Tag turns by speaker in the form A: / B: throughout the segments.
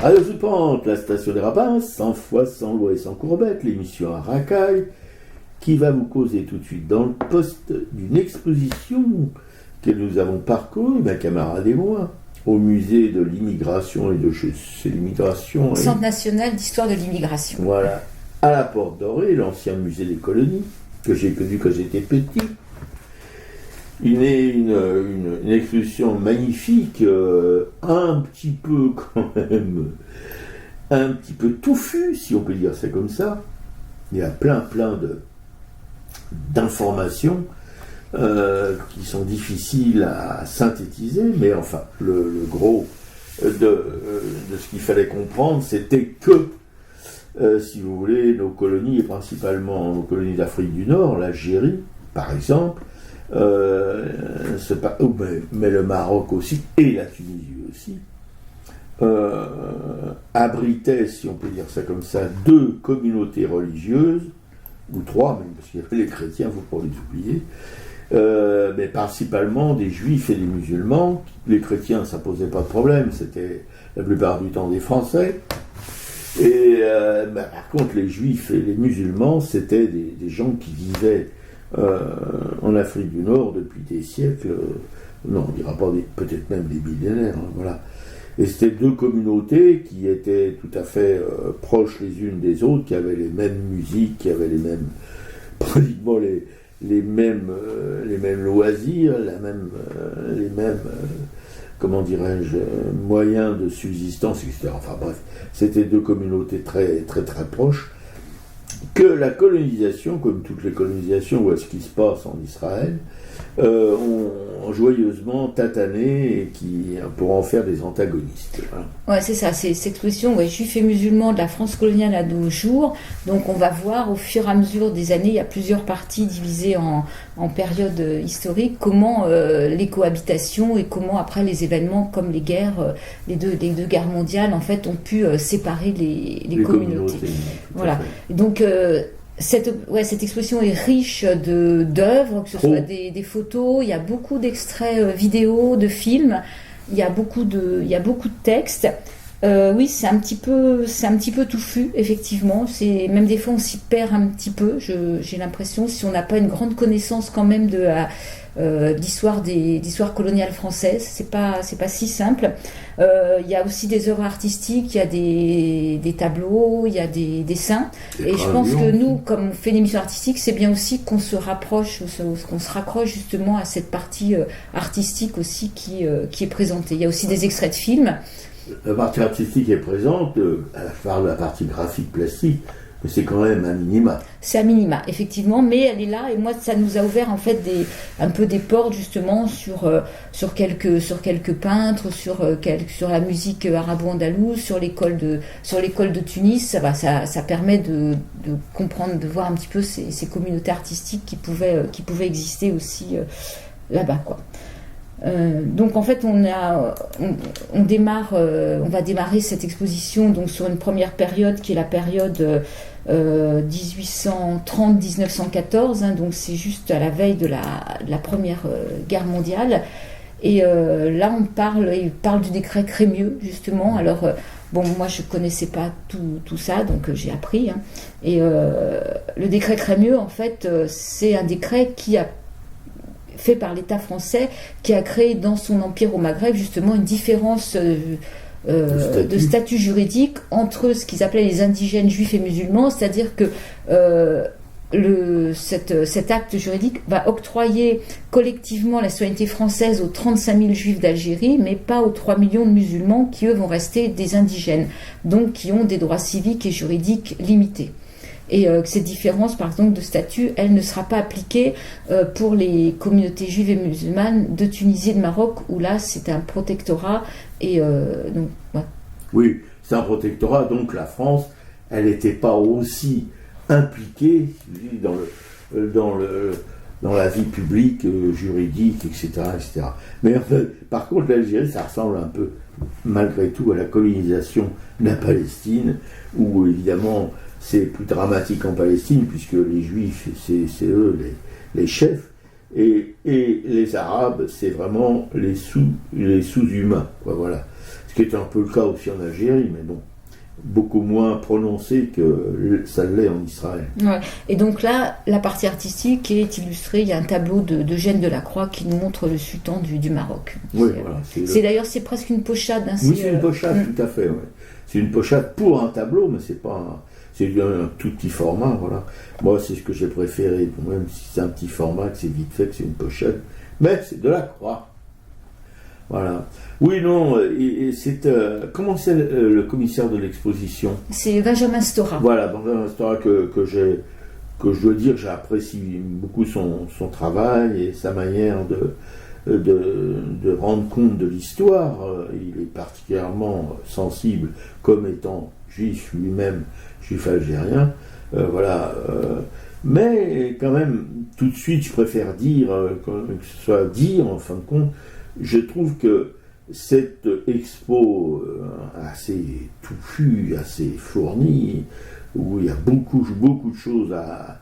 A: Radio Soupente, la station des Rapins, sans foi, sans loi et sans courbette, l'émission à racaille, qui va vous causer tout de suite dans le poste d'une exposition que nous avons parcourue, ma camarade et moi, au musée de l'immigration et de c'est l'immigration.
B: Centre national d'histoire de l'immigration.
A: Voilà, à la Porte Dorée, l'ancien musée des colonies, que j'ai connu quand j'étais petit. Une exposition magnifique, un petit peu quand même, un petit peu touffue, si on peut dire ça comme ça. Il y a plein d'informations qui sont difficiles à synthétiser, mais enfin, le gros de ce qu'il fallait comprendre, c'était que, si vous voulez, nos colonies, et principalement nos colonies d'Afrique du Nord, l'Algérie, par exemple, mais le Maroc aussi, et la Tunisie aussi, abritaient, si on peut dire ça comme ça, 2 communautés religieuses, ou 3 même, parce qu'il y avait les chrétiens, il ne faut pas les oublier, mais principalement des juifs et des musulmans. Les chrétiens, ça ne posait pas de problème, c'était la plupart du temps des Français. Et par contre, les juifs et les musulmans, c'était des gens qui vivaient en Afrique du Nord depuis des siècles, non, on ne dira pas peut-être même des millénaires, hein, voilà. Et c'était 2 communautés qui étaient tout à fait proches les unes des autres, qui avaient les mêmes musiques, qui avaient les mêmes, pratiquement les mêmes loisirs, les mêmes comment dirais-je, moyens de subsistance, etc. Enfin bref, c'était 2 communautés très très très proches, que la colonisation, comme toutes les colonisations, ou ce qui se passe en Israël, ont joyeusement tatané et pour en faire des antagonistes. Voilà.
B: Ouais, c'est ça, c'est cette exposition juifs et musulmans de la France coloniale à nos jours. Donc on va voir au fur et à mesure des années, il y a plusieurs parties divisées en périodes historiques, comment les cohabitations et comment après les événements comme les guerres, les deux guerres mondiales en fait ont pu séparer les communautés. Voilà. Donc cette exposition est riche d'œuvres, que ce soit des photos, il y a beaucoup d'extraits vidéo, de films, il y a beaucoup de textes. Oui, c'est un petit peu touffu, effectivement. Même des fois, on s'y perd un petit peu. J'ai l'impression, si on n'a pas une grande connaissance quand même de d'histoire coloniale française, c'est pas si simple. Il y a aussi des œuvres artistiques, il y a des tableaux, il y a des dessins. Et je pense que nous, comme on fait une émission artistique, c'est bien aussi qu'on se raccroche justement à cette partie artistique aussi qui est présentée. Il y a aussi des extraits de films.
A: La partie artistique est présente, à part la partie graphique plastique, mais c'est quand même un minima.
B: C'est un minima, effectivement, mais elle est là, et moi ça nous a ouvert en fait un peu des portes justement sur quelques peintres, sur la musique arabo-andalouse, sur l'école de Tunis. Ça permet de comprendre, de voir un petit peu ces communautés artistiques qui pouvaient exister aussi là-bas, quoi. Donc en fait on va démarrer cette exposition donc sur une première période qui est la période 1830-1914, hein, donc c'est juste à la veille de la Première Guerre mondiale, et là il parle du décret Crémieux justement. Alors moi je connaissais pas tout ça, donc j'ai appris, hein. Et le décret Crémieux en fait c'est un décret qui a fait par l'État français, qui a créé dans son empire au Maghreb justement une différence de statut juridique entre ce qu'ils appelaient les indigènes juifs et musulmans, c'est-à-dire que cet acte juridique va octroyer collectivement la citoyenneté française aux 35 000 juifs d'Algérie, mais pas aux 3 millions de musulmans qui, eux, vont rester des indigènes, donc qui ont des droits civiques et juridiques limités. Et cette différence, par exemple, de statut, elle ne sera pas appliquée pour les communautés juives et musulmanes de Tunisie et de Maroc, où là, c'est un protectorat. Et donc, ouais.
A: Oui, c'est un protectorat, donc la France, elle n'était pas aussi impliquée dans la vie publique, juridique, etc., etc. Mais en fait, par contre, l'Algérie, ça ressemble un peu, malgré tout, à la colonisation de la Palestine, où évidemment c'est plus dramatique en Palestine, puisque les Juifs, c'est eux les chefs, et les Arabes, c'est vraiment les sous-humains, quoi, voilà. Ce ce qui est un peu le cas aussi en Algérie, mais bon, beaucoup moins prononcé que ça l'est en Israël.
B: Ouais. Et donc là, la partie artistique est illustrée, il y a un tableau de Gênes de la Croix qui nous montre le sultan du Maroc.
A: Oui, voilà,
B: d'ailleurs, c'est presque une pochade. Hein,
A: oui, c'est une pochade, tout à fait. Ouais. C'est une pochade pour un tableau, mais c'est pas c'est un tout petit format, voilà. Moi, c'est ce que j'ai préféré, même si c'est un petit format, que c'est vite fait, que c'est une pochade, mais c'est de la croix. Voilà. Oui, non, et c'est... comment c'est le commissaire de l'exposition?
B: C'est Benjamin Stora.
A: Voilà, Benjamin Stora que je dois dire, j'apprécie beaucoup son travail et sa manière de rendre compte de l'histoire. Il est particulièrement sensible, comme étant juif lui-même, juif algérien. Voilà. Mais quand même, tout de suite, je préfère dire, que ce soit dire, en fin de compte, je trouve que cette expo assez touffue, assez fournie, où il y a beaucoup de choses à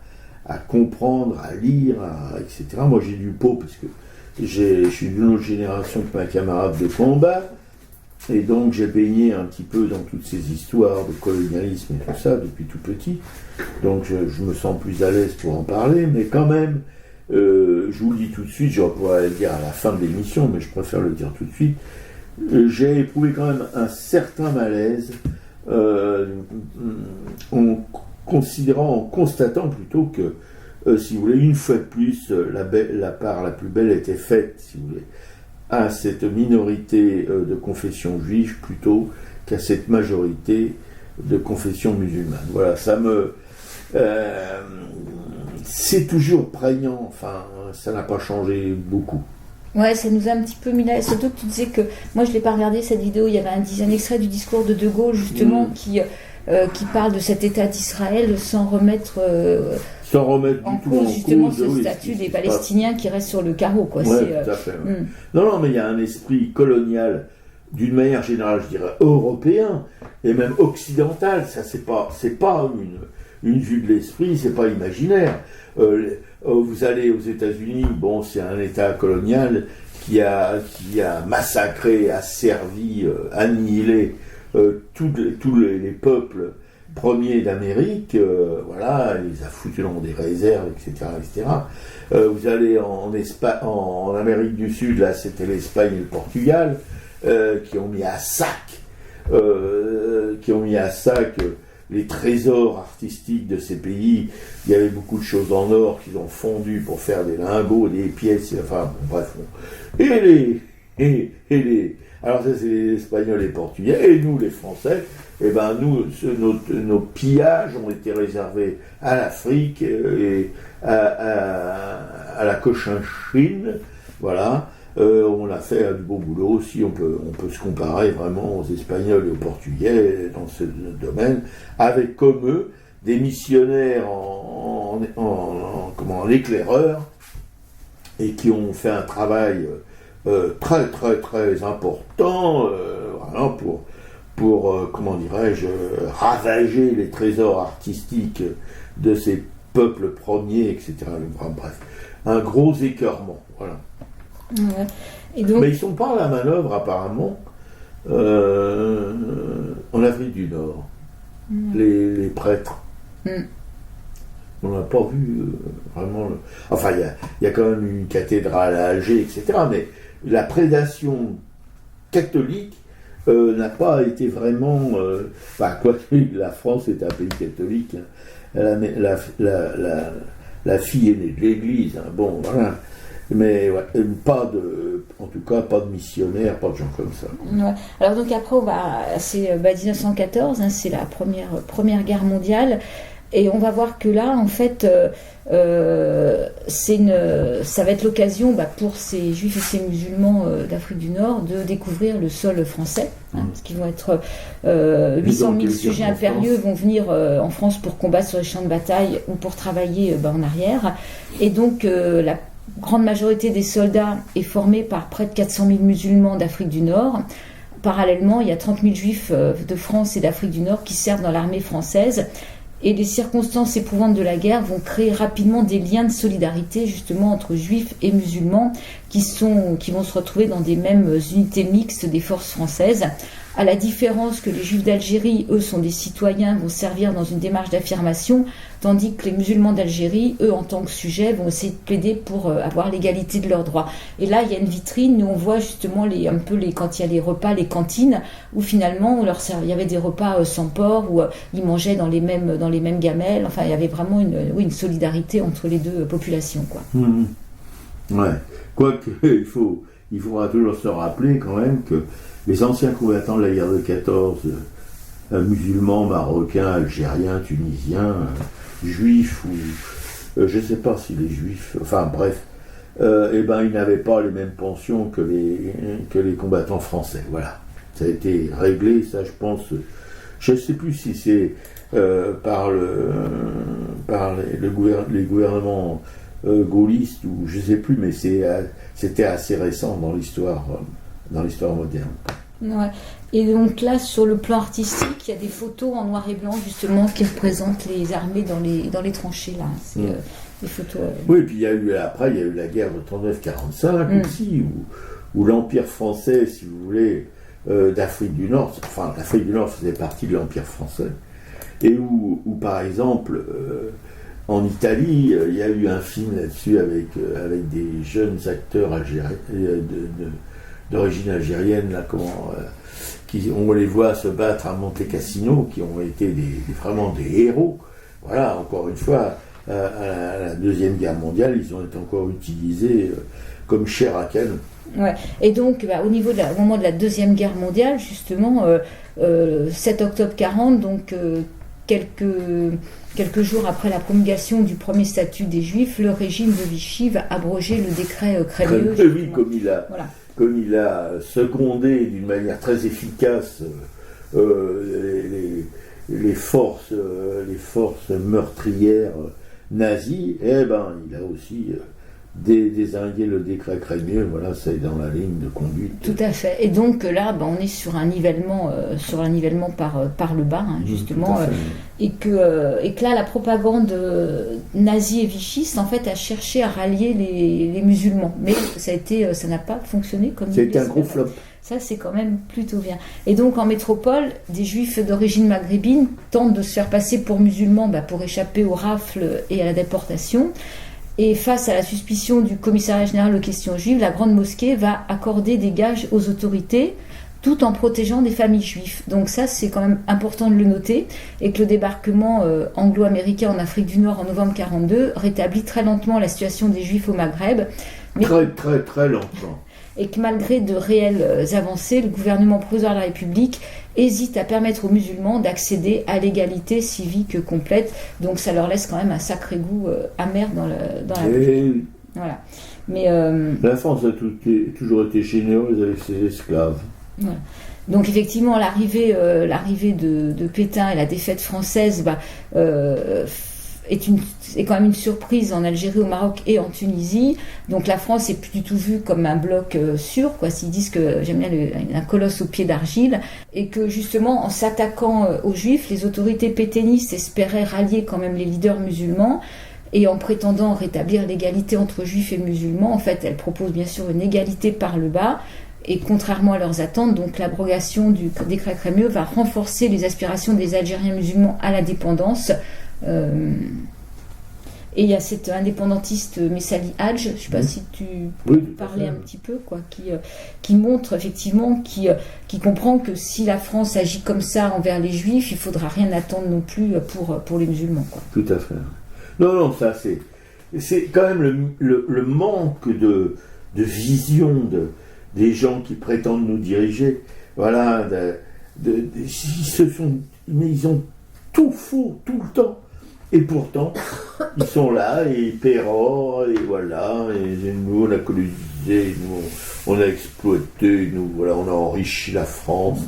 A: comprendre, à lire, etc. Moi, j'ai du pot, parce que je suis d'une autre génération que ma camarade de combat, et donc j'ai baigné un petit peu dans toutes ces histoires de colonialisme et tout ça depuis tout petit. Donc je me sens plus à l'aise pour en parler, mais quand même, je vous le dis tout de suite, je pourrais le dire à la fin de l'émission, mais je préfère le dire tout de suite, j'ai éprouvé quand même un certain malaise en constatant plutôt que, si vous voulez, une fois de plus, la part la plus belle était faite, si vous voulez, à cette minorité de confession juive plutôt qu'à cette majorité de confession musulmane. Voilà, ça me... c'est toujours prégnant, enfin, ça n'a pas changé beaucoup.
B: Ouais, ça nous a un petit peu mis là. Surtout que tu disais que, moi je ne l'ai pas regardé cette vidéo, il y avait un extrait du discours de De Gaulle justement qui parle de cet État d'Israël sans remettre en cause justement ce statut des Palestiniens qui reste sur le carreau. Quoi.
A: Ouais, tout à fait. Ouais. Non, mais il y a un esprit colonial d'une manière générale, je dirais, européen et même occidental. Ça, c'est pas une vue de l'esprit, c'est pas imaginaire. Vous allez aux États-Unis, bon, c'est un État colonial qui a massacré, asservi, annihilé tous les peuples premiers d'Amérique, voilà, il les a foutus dans des réserves, etc., etc. Vous allez en Amérique du Sud, là, c'était l'Espagne et le Portugal, qui ont mis à sac les trésors artistiques de ces pays. Il y avait beaucoup de choses en or qu'ils ont fondu pour faire des lingots, des pièces, enfin, bref. Alors ça, c'est les Espagnols et les Portugais, et nous, les Français, eh ben, nos pillages ont été réservés à l'Afrique et à la Cochinchine, voilà. On a fait du beau boulot aussi, on peut se comparer vraiment aux Espagnols et aux Portugais dans ce domaine, avec comme eux des missionnaires en éclaireurs, et qui ont fait un travail très très très important, voilà, pour comment dirais-je, ravager les trésors artistiques de ces peuples premiers, etc. Enfin, bref, un gros écœurement, voilà.
B: Ouais. Et donc...
A: Mais ils sont pas à la manœuvre apparemment en Afrique du Nord, les prêtres. On n'a pas vu vraiment... Enfin, il y a quand même une cathédrale à Alger, etc. Mais la prédation catholique n'a pas été vraiment... quoique la France est un pays catholique. Hein. La fille est née de l'Église. Hein. Bon, voilà. Mais ouais, en tout cas, pas de missionnaires, pas de gens comme ça.
B: Ouais. Alors donc après, c'est 1914, hein, c'est la première guerre mondiale. Et on va voir que là, en fait, ça va être l'occasion pour ces juifs et ces musulmans d'Afrique du Nord de découvrir le sol français. Hein, parce qu'ils vont être 800 000 sujets impérieux vont venir en France pour combattre sur les champs de bataille ou pour travailler en arrière. Et donc, la grande majorité des soldats est formée par près de 400 000 musulmans d'Afrique du Nord. Parallèlement, il y a 30 000 juifs de France et d'Afrique du Nord qui servent dans l'armée française. Et les circonstances éprouvantes de la guerre vont créer rapidement des liens de solidarité justement entre juifs et musulmans qui vont se retrouver dans des mêmes unités mixtes des forces françaises. à la différence que les Juifs d'Algérie, eux, sont des citoyens, vont servir dans une démarche d'affirmation, tandis que les musulmans d'Algérie, eux, en tant que sujets, vont essayer de plaider pour avoir l'égalité de leurs droits. Et là, il y a une vitrine où on voit justement quand il y a les repas, les cantines, où finalement, il y avait des repas sans porc, où ils mangeaient dans les mêmes gamelles. Enfin, il y avait vraiment une solidarité entre les deux populations, quoi.
A: Mmh. Ouais. Quoique, il faudra toujours se rappeler quand même que les anciens combattants de la guerre de 14, musulmans, marocains, algériens, tunisiens, juifs, ou je ne sais pas si les juifs, enfin bref, ils n'avaient pas les mêmes pensions que les combattants français. Voilà. Ça a été réglé, ça je pense. Je ne sais plus si c'est par les gouvernements gaullistes ou je ne sais plus, mais c'était assez récent dans l'histoire moderne.
B: Ouais. Et donc là, sur le plan artistique, il y a des photos en noir et blanc justement qui représentent les armées dans les tranchées là. C'est des photos.
A: Oui, et puis il y a eu la guerre de 39-45 aussi, où l'Empire français, si vous voulez, d'Afrique du Nord, enfin l'Afrique du Nord faisait partie de l'Empire français, et où par exemple en Italie, il y a eu un film là-dessus avec des jeunes acteurs d'origine algérienne, là, on les voit se battre à Monte Cassino, qui ont été vraiment des héros. Voilà, encore une fois, à la Deuxième Guerre mondiale, ils ont été encore utilisés comme chair à canon.
B: Ouais. Et donc, au moment de la Deuxième Guerre mondiale, justement, 7 octobre 40, donc quelques jours après la promulgation du premier statut des Juifs, le régime de Vichy va abroger le décret Crémieux.
A: Oui, comme il a secondé d'une manière très efficace les forces meurtrières nazies, il a aussi désingué le décret Crémieux. Voilà, c'est dans la ligne de conduite.
B: Tout à fait. Et donc là, on est sur un nivellement par le bas, justement, et que là, la propagande nazie et vichiste, en fait, a cherché à rallier les musulmans, mais ça n'a pas fonctionné comme.
A: C'était un gros flop.
B: Ça, c'est quand même plutôt bien. Et donc, en métropole, des juifs d'origine maghrébine tentent de se faire passer pour musulmans pour échapper aux rafles et à la déportation. Et face à la suspicion du commissariat général aux questions juives, la Grande Mosquée va accorder des gages aux autorités tout en protégeant des familles juives. Donc ça, c'est quand même important de le noter, et que le débarquement anglo-américain en Afrique du Nord en novembre 1942 rétablit très lentement la situation des juifs au Maghreb. Mais
A: très, très, très lentement.
B: Et que malgré de réelles avancées, le gouvernement provisoire de la République hésite à permettre aux musulmans d'accéder à l'égalité civique complète. Donc ça leur laisse quand même un sacré goût amer dans la
A: vie.
B: Voilà. Mais
A: la France a toujours été généreuse avec ses esclaves.
B: Voilà. Donc effectivement, l'arrivée de Pétain et la défaite française est quand même une surprise en Algérie, au Maroc et en Tunisie. Donc la France est plus du tout vue comme un bloc sûr, quoi. S'ils disent que j'aime bien un colosse au pied d'argile, et que justement en s'attaquant aux Juifs, les autorités pétainistes espéraient rallier quand même les leaders musulmans. Et en prétendant rétablir l'égalité entre Juifs et musulmans, en fait, elles proposent bien sûr une égalité par le bas. Et contrairement à leurs attentes, donc l'abrogation du décret Crémieux va renforcer les aspirations des Algériens musulmans à l'indépendance. Et il y a cet indépendantiste Messali Hadj, je ne sais pas si tu peux parler un petit peu, quoi, qui montre effectivement, qui comprend que si la France agit comme ça envers les Juifs, il ne faudra rien attendre non plus pour les musulmans, quoi.
A: Tout à fait. Non, ça c'est quand même le manque de vision des gens qui prétendent nous diriger. Voilà, ils ont tout faux tout le temps. Et pourtant, ils sont là, et ils pérorent, et voilà, et nous, on a colonisé, nous, on a exploité, nous, voilà, on a enrichi la France.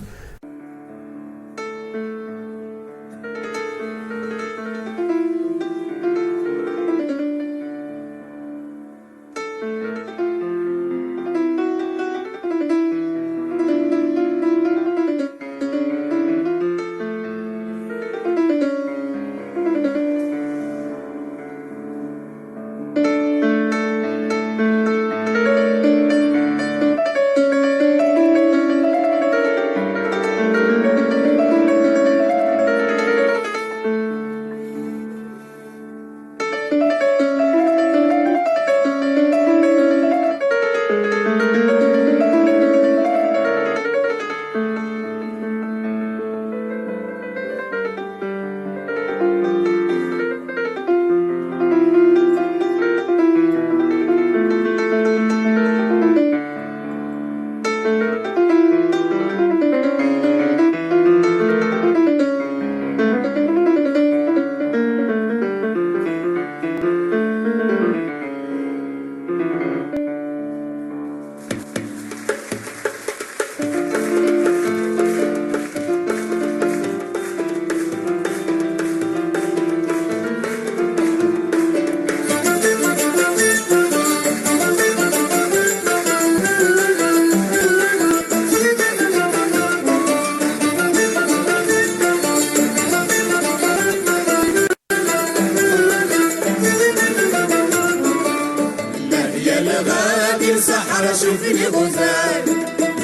C: شوف لي غزال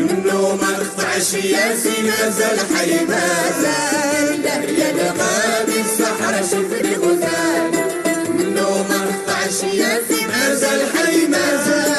C: منو ما نقطعش ياسين مازال حي مازال يا الغادي الصحراء شوف لي غزال منو ما نقطعش ياسين مازال حي مازال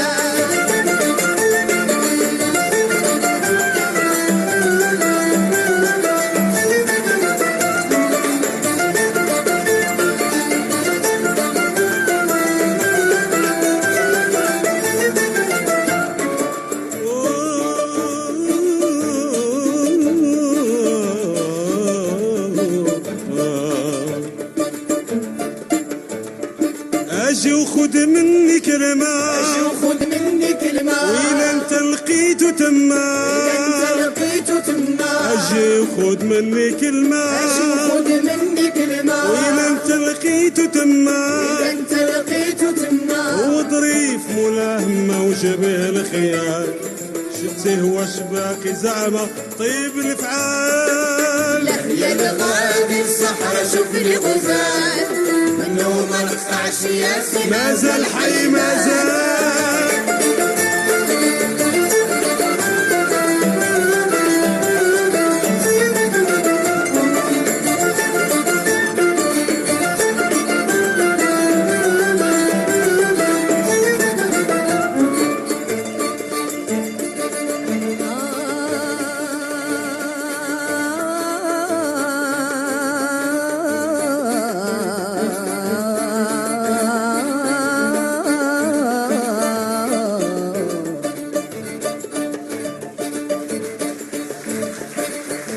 D: اجي وخد مني كلمة
C: اجي وخد مني كلمة
D: وين انت لقيته تما اجي وخد مني كلمة
C: اجي وخد مني كلمة
D: وين انت لقيته تما
C: انت لقيته تما
D: وظريف ملهمة وشبه الخيال شفته واش باقي زعمة طيب الافعال
C: يا الغادي الصحراء شوف لي غزال منو ما نقطعش ياسين
D: مازال حي مازال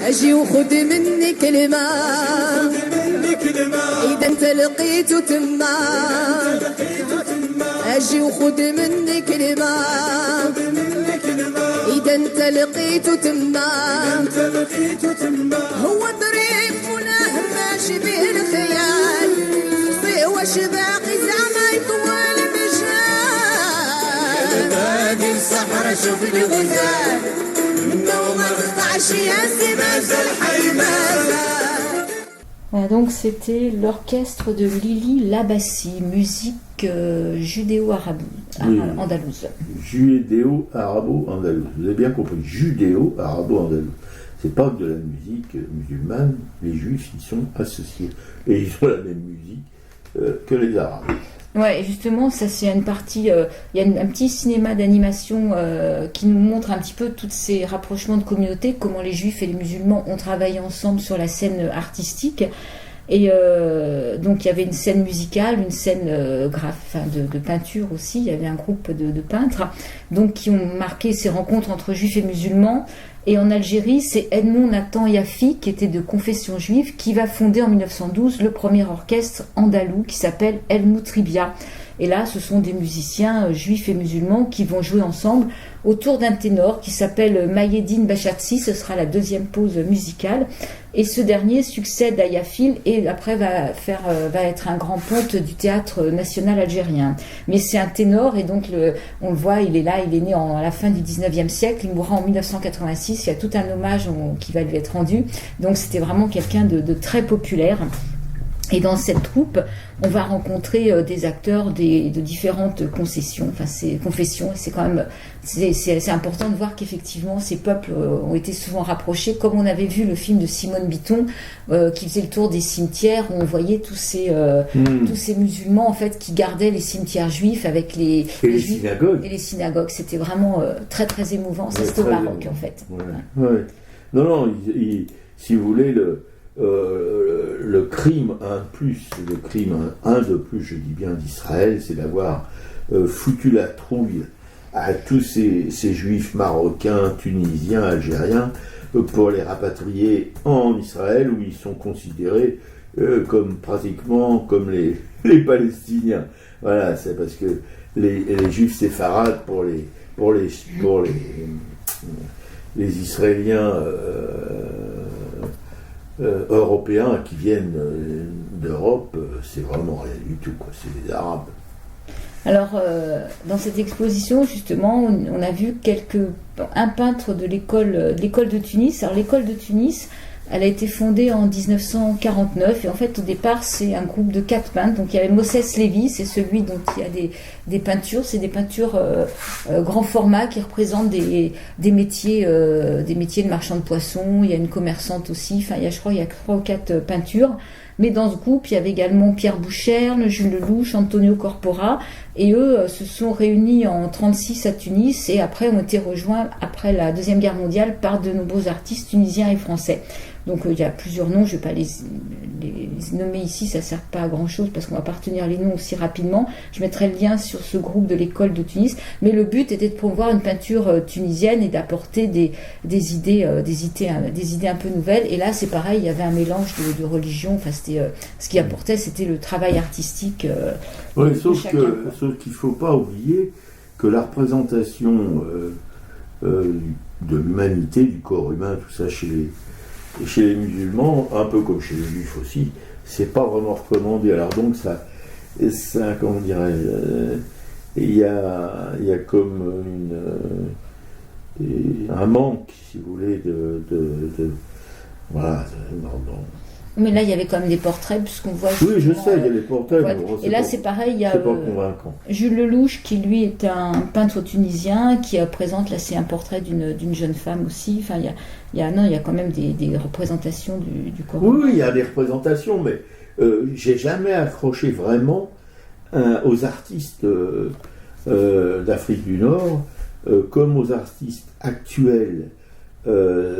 C: اجي وخد مني كلمة اذا انت لقيته تما اجي وخد مني كلمة اذا انت لقيته تما هو ظريف ملهم شبه الخيال في واش باقي زعما يطول مجال هذه الصحراء شوف لي غزال
B: Voilà, donc c'était l'orchestre de Lili Labassi, musique judéo-arabo-andalouse.
A: Judéo-arabo-andalouse. Vous avez bien compris, judéo-arabo-andalouse. C'est pas de la musique musulmane, les juifs y sont associés. Et ils ont la même musique que les arabes.
B: Ouais, justement, ça c'est une partie. Il y a un petit cinéma d'animation qui nous montre un petit peu tous ces rapprochements de communautés, comment les juifs et les musulmans ont travaillé ensemble sur la scène artistique. Et donc il y avait une scène musicale, une scène de peinture aussi. Il y avait un groupe de peintres donc qui ont marqué ces rencontres entre juifs et musulmans. Et en Algérie, c'est Edmond Nathan Yafi, qui était de confession juive, qui va fonder en 1912 le premier orchestre andalou qui s'appelle El Moutribia. Et là, ce sont des musiciens juifs et musulmans qui vont jouer ensemble autour d'un ténor qui s'appelle Maïeddine Bachatsi. Ce sera la deuxième pause musicale. Et ce dernier succède à Yafil et après va être un grand ponte du théâtre national algérien. Mais c'est un ténor et donc on le voit, il est là, il est né à la fin du 19e siècle, il mourra en 1986, il y a tout un hommage qui va lui être rendu. Donc c'était vraiment quelqu'un de très populaire. Et dans cette troupe, on va rencontrer des acteurs de différentes confessions. Et c'est quand même c'est important de voir qu'effectivement ces peuples ont été souvent rapprochés, comme on avait vu le film de Simone Bitton qui faisait le tour des cimetières où on voyait tous ces musulmans en fait qui gardaient les cimetières juifs avec les
A: synagogues.
B: Et les synagogues. C'était vraiment très très émouvant. Ça c'était au Maroc en fait.
A: Ouais. Non, si vous voulez le crime un de plus, je dis bien d'Israël, c'est d'avoir foutu la trouille à tous ces juifs marocains, tunisiens, algériens, pour les rapatrier en Israël où ils sont considérés pratiquement comme les Palestiniens. Voilà, c'est parce que les juifs séfarades pour les Israéliens européens qui viennent d'Europe, c'est vraiment rien du tout, quoi. C'est les Arabes.
B: Alors, dans cette exposition, justement, on a vu un peintre de l'école de Tunis. Alors, l'école de Tunis, Elle a été fondée en 1949 et en fait au départ c'est un groupe de 4 peintres. Donc il y avait Moses Lévy, c'est celui dont il y a des peintures, c'est des peintures grand format qui représentent des métiers de marchand de poissons. Il y a une commerçante aussi, enfin je crois il y a 3 ou 4 peintures. Mais dans ce groupe, il y avait également Pierre Boucherne, Jules Lelouch, Antonio Corpora, et eux se sont réunis en 1936 à Tunis et après ont été rejoints après la Deuxième Guerre mondiale par de nombreux artistes tunisiens et français. Donc il y a plusieurs noms, je ne vais pas les nommer ici, ça ne sert pas à grand chose parce qu'on va pas retenir les noms aussi rapidement. Je mettrai le lien sur ce groupe de l'école de Tunis, mais le but était de promouvoir une peinture tunisienne et d'apporter des idées un peu nouvelles. Et là c'est pareil, il y avait un mélange de religions, enfin ce qui apportait c'était le travail artistique.
A: Oui, sauf qu'il ne faut pas oublier que la représentation de l'humanité, du corps humain, tout ça chez les musulmans, un peu comme chez les juifs aussi, c'est pas vraiment recommandé. Alors donc ça comment dirais-je, il y a comme un manque, si vous voulez, voilà.
B: Mais là, il y avait quand même des portraits, puisqu'on voit...
A: Oui, je sais, il y a des portraits.
B: Et là, c'est pareil, il y a
A: pas convaincant.
B: Jules Lelouch, qui lui est un peintre tunisien, qui présente, là, c'est un portrait d'une jeune femme aussi. Enfin, il y a quand même des représentations du corps.
A: Oui, il y a des représentations, mais j'ai jamais accroché vraiment aux artistes d'Afrique du Nord comme aux artistes actuels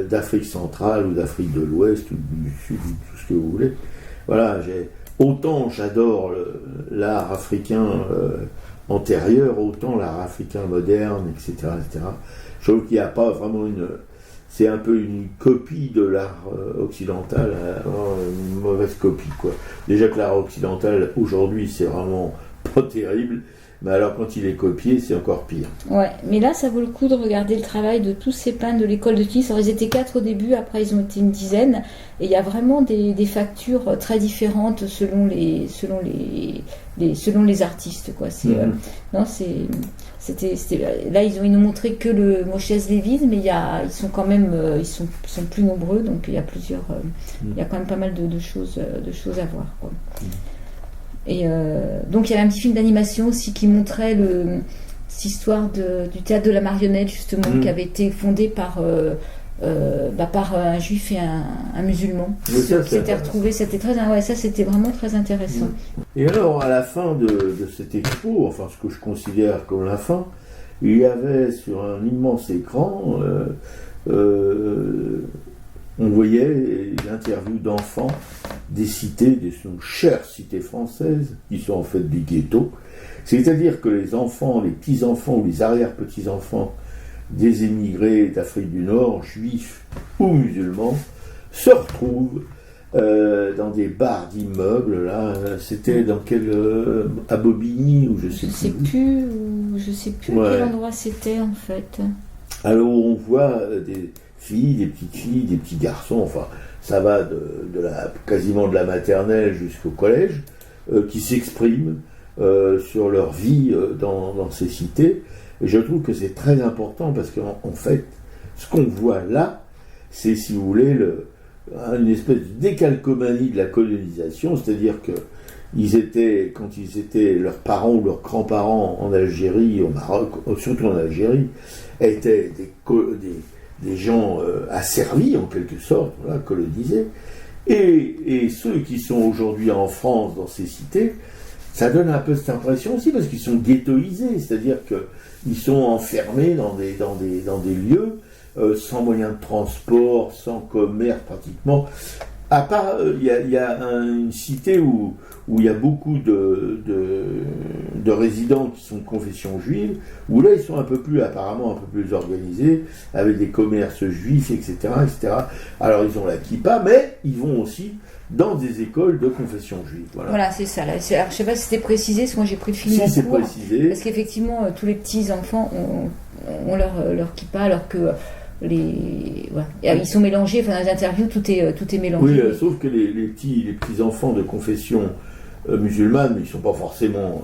A: d'Afrique centrale ou d'Afrique de l'Ouest ou du Sud, tout ce que vous voulez. Voilà, autant j'adore l'art africain antérieur, autant l'art africain moderne, etc. Je trouve qu'il n'y a pas vraiment c'est un peu une copie de l'art occidental, une mauvaise copie, quoi. Déjà que l'art occidental aujourd'hui c'est vraiment pas terrible. Mais alors quand il est copié, c'est encore pire.
B: Ouais, mais là, ça vaut le coup de regarder le travail de tous ces peintres de l'école de Tunis. Alors, ils étaient 4 au début, après ils ont été une dizaine. Et il y a vraiment des factures très différentes selon les artistes, quoi. Là, ils nous montré que le Moses Lévy, mais ils sont quand même, ils sont plus nombreux, donc il y a plusieurs, il y a quand même pas mal de choses à voir, quoi. Et donc il y avait un petit film d'animation aussi qui montrait cette histoire du théâtre de la marionnette justement qui avait été fondé par un juif et un musulman qui s'étaient retrouvés. C'était c'était vraiment très intéressant.
A: Et alors à la fin de cette expo, enfin ce que je considère comme la fin, il y avait sur un immense écran on voyait l'interview d'enfants des cités, des chères cités françaises, qui sont en fait des ghettos. C'est-à-dire que les enfants, les petits-enfants ou les arrière-petits-enfants des émigrés d'Afrique du Nord, juifs ou musulmans, se retrouvent dans des bars d'immeubles. Là, c'était dans à Bobigny, ou je sais plus.
B: Je sais plus quel endroit c'était en fait.
A: Alors on voit des filles, des petites filles, des petits garçons, enfin ça va quasiment de la maternelle jusqu'au collège, qui s'expriment sur leur vie dans ces cités. Et je trouve que c'est très important parce qu'en fait, ce qu'on voit là, c'est, si vous voulez, une espèce de décalcomanie de la colonisation, c'est-à-dire que quand ils étaient leurs parents ou leurs grands-parents en Algérie, au Maroc, surtout en Algérie, étaient des gens asservis en quelque sorte, voilà, colonisés, et ceux qui sont aujourd'hui en France dans ces cités, ça donne un peu cette impression aussi parce qu'ils sont ghettoisés, c'est-à-dire qu'ils sont enfermés dans des lieux sans moyens de transport, sans commerce pratiquement. À part, il y a une cité où il y a beaucoup de résidents qui sont de confession juive, où là ils sont apparemment un peu plus organisés, avec des commerces juifs, etc. Alors ils ont la kippa, mais ils vont aussi dans des écoles de confession juive.
B: Voilà, c'est ça. Alors, je ne sais pas si c'était précisé, parce que moi j'ai pris le film en cours.
A: Précisé.
B: Parce qu'effectivement, tous les petits enfants ont leur kippa, alors que ils sont mélangés. Enfin, dans les interviews, tout est mélangé.
A: Oui, sauf que les petits enfants de confession musulmane, ils ne sont pas forcément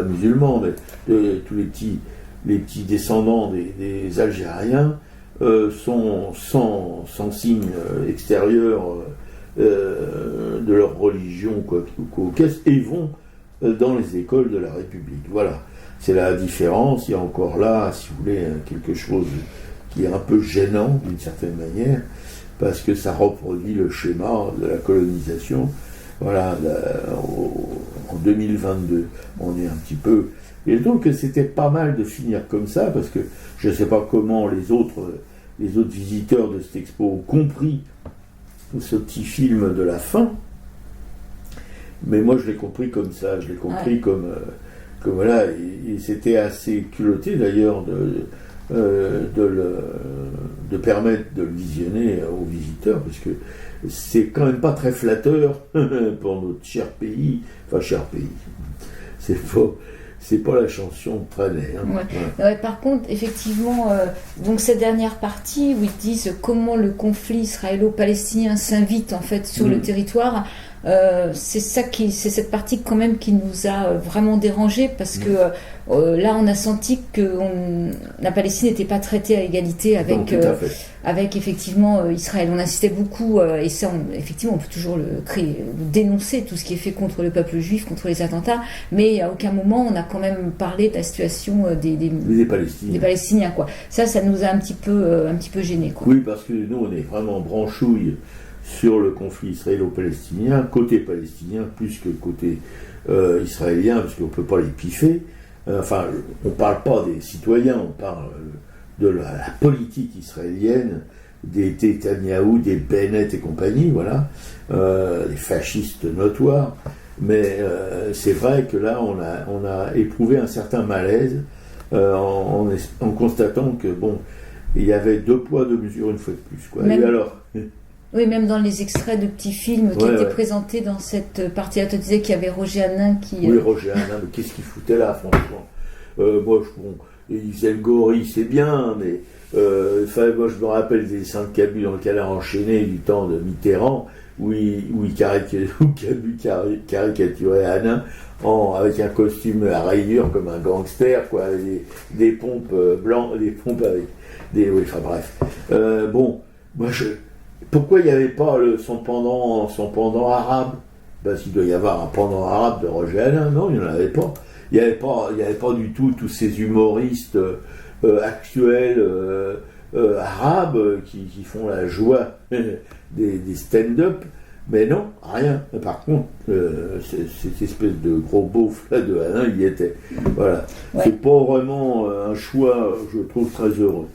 A: musulmans, mais tous les petits descendants des Algériens sont sans signe extérieur de leur religion et vont dans les écoles de la République. Voilà, c'est la différence. Il y a encore là, si vous voulez, quelque chose qui est un peu gênant d'une certaine manière, parce que ça reproduit le schéma de la colonisation. Voilà, en 2022, on est un petit peu... Et donc c'était pas mal de finir comme ça, parce que je ne sais pas comment les autres visiteurs de cette expo ont compris ce petit film de la fin, mais moi je l'ai compris comme ça, je l'ai compris comme voilà, et c'était assez culotté d'ailleurs de permettre de le visionner aux visiteurs, parce que c'est quand même pas très flatteur pour notre cher pays, c'est pas la chanson de Trenet. Hein.
B: Ouais. Ouais, par contre, effectivement, donc cette dernière partie où ils disent comment le conflit israélo-palestinien s'invite en fait sur le territoire, c'est cette partie quand même qui nous a vraiment dérangé, parce que là on a senti que la Palestine n'était pas traitée à égalité avec effectivement Israël. On insistait beaucoup, et ça effectivement on peut toujours le dénoncer, tout ce qui est fait contre le peuple juif, contre les attentats, mais à aucun moment on a quand même parlé de la situation des Palestiniens, quoi. Ça nous a un petit peu gênés, quoi.
A: Oui, parce que nous on est vraiment branchouille sur le conflit israélo-palestinien, côté palestinien plus que côté israélien, parce qu'on ne peut pas les piffer. Enfin, on ne parle pas des citoyens, on parle de la politique israélienne, des Netanyahou, des Bennett et compagnie, voilà, les fascistes notoires. Mais c'est vrai que là, on a éprouvé un certain malaise en constatant que, bon, il y avait 2 poids, 2 mesures une fois de plus, quoi. Et alors...
B: Oui, même dans les extraits de petits films qui étaient présentés dans cette partie-là, tu disais qu'il y avait Roger Hanin qui...
A: Oui, Roger Hanin, mais qu'est-ce qu'il foutait là, franchement? Moi, il faisait le gorille, c'est bien, mais moi, je me rappelle des dessins de Cabu dans lequel a enchaîné du temps de Mitterrand, où il caricaturait Hanin avec un costume à rayures comme un gangster, quoi, avec des pompes blancs, des pompes avec des... Oui, enfin bref. Moi, pourquoi il n'y avait pas son pendant arabe? Parce qu'il doit y avoir un pendant arabe de Roger Hanin. Non, il n'y en avait pas. Il n'y avait pas du tout tous ces humoristes actuels arabes qui font la joie des stand-up. Mais non, rien. Par contre, cette espèce de gros beauf là de Hanin, il y était. Voilà. Ouais. C'est pas vraiment un choix, je trouve, très heureux.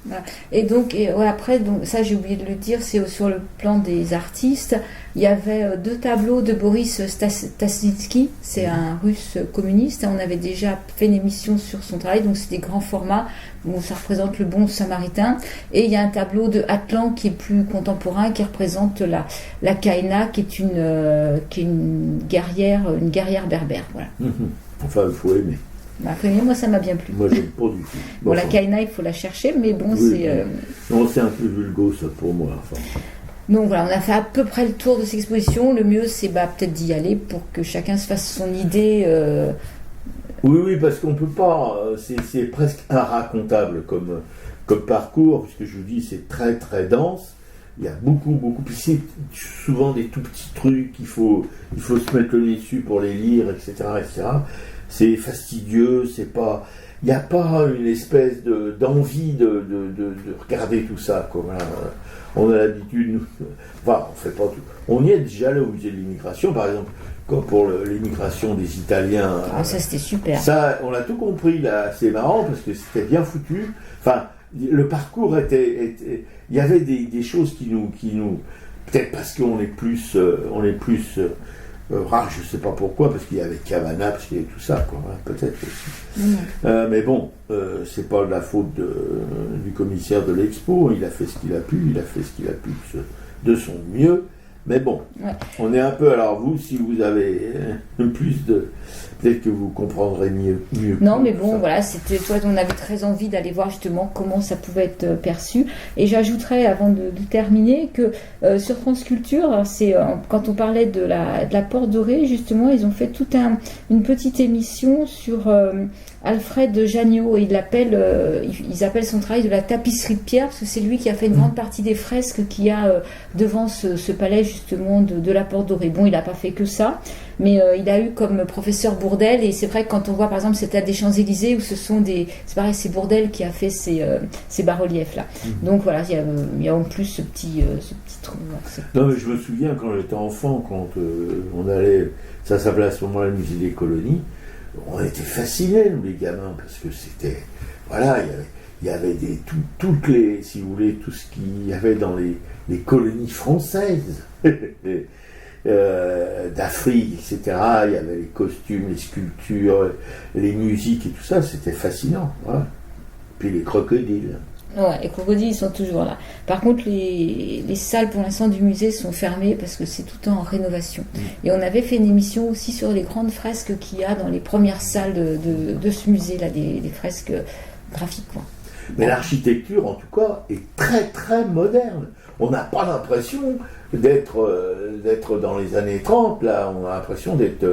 B: Et donc, après, ça j'ai oublié de le dire, c'est sur le plan des artistes. Il y avait 2 tableaux de Boris Stassnitsky, c'est un russe communiste. On avait déjà fait une émission sur son travail, donc c'est des grands formats où ça représente le bon samaritain. Et il y a un tableau de Atlan qui est plus contemporain, qui représente la Kaina, qui est une guerrière berbère. Voilà.
A: Enfin, il faut aimer.
B: Moi, ça m'a bien plu.
A: Moi, j'aime pas du tout.
B: Bon, la Kaina, il faut la chercher, mais bon, c'est...
A: Non, c'est un peu vulgo, ça, pour moi. Enfin.
B: Donc voilà, on a fait à peu près le tour de cette exposition. Le mieux, c'est peut-être d'y aller pour que chacun se fasse son idée.
A: Oui, parce qu'on peut pas. C'est presque irracontable comme parcours, puisque je vous dis, c'est très très dense. Il y a beaucoup. Puis c'est souvent des tout petits trucs. Il faut se mettre le nez dessus pour les lire, etc. C'est fastidieux. C'est pas. Il n'y a pas une espèce d'envie de regarder tout ça, quoi. Voilà. On a l'habitude, on fait pas tout. On y est déjà allé au musée de l'immigration, par exemple, comme pour l'immigration des Italiens.
B: Ah, ça c'était super.
A: Ça, on a tout compris là, c'est marrant parce que c'était bien foutu. Enfin, le parcours était il y avait des choses qui nous, peut-être parce qu'on est plus rare, je sais pas pourquoi, parce qu'il y avait Cavana, parce qu'il y avait tout ça, quoi, hein, peut-être aussi. Mais bon, c'est pas de la faute du commissaire de l'expo, il a fait ce qu'il a pu, de son mieux, Mais bon,
B: Ouais.
A: on est un peu. Alors vous, si vous avez plus de, peut-être que vous comprendrez mieux.
B: Non, mais bon,
A: ça.
B: voilà, c'était toi, on avait très envie d'aller voir justement comment ça pouvait être perçu. Et j'ajouterais, avant de terminer, que sur France Culture, c'est quand on parlait de la Porte Dorée, justement, ils ont fait toute une petite émission sur Alfred Jagnot. Ils appellent son travail de la tapisserie de pierre, parce que c'est lui qui a fait une grande partie des fresques qu'il y a devant ce palais, justement, de la Porte Dorée. Bon, il n'a pas fait que ça, mais il a eu comme professeur Bourdelle, et c'est vrai que quand on voit par exemple cette des Champs-Élysées où c'est pareil, c'est Bourdelle qui a fait ces bas-reliefs là. Donc voilà, il y a en plus ce petit truc.
A: Non, mais je me souviens quand j'étais enfant, quand on allait, ça s'appelait à ce moment-là le musée des colonies, on était fascinés, nous les gamins, parce que c'était, voilà, il y avait toutes les, si vous voulez, tout ce qu'il y avait dans les colonies françaises. D'Afrique, etc. Il y avait les costumes, les sculptures, les musiques et tout ça, c'était fascinant. Voilà. Puis les crocodiles.
B: Ouais, les crocodiles, ils sont toujours là. Par contre, les salles pour l'instant du musée sont fermées parce que c'est tout en rénovation. Et on avait fait une émission aussi sur les grandes fresques qu'il y a dans les premières salles de ce musée-là, des fresques graphiques, quoi.
A: Mais l'architecture, en tout cas, est très très moderne. On n'a pas l'impression d'être dans les années 30, là, on a l'impression d'être...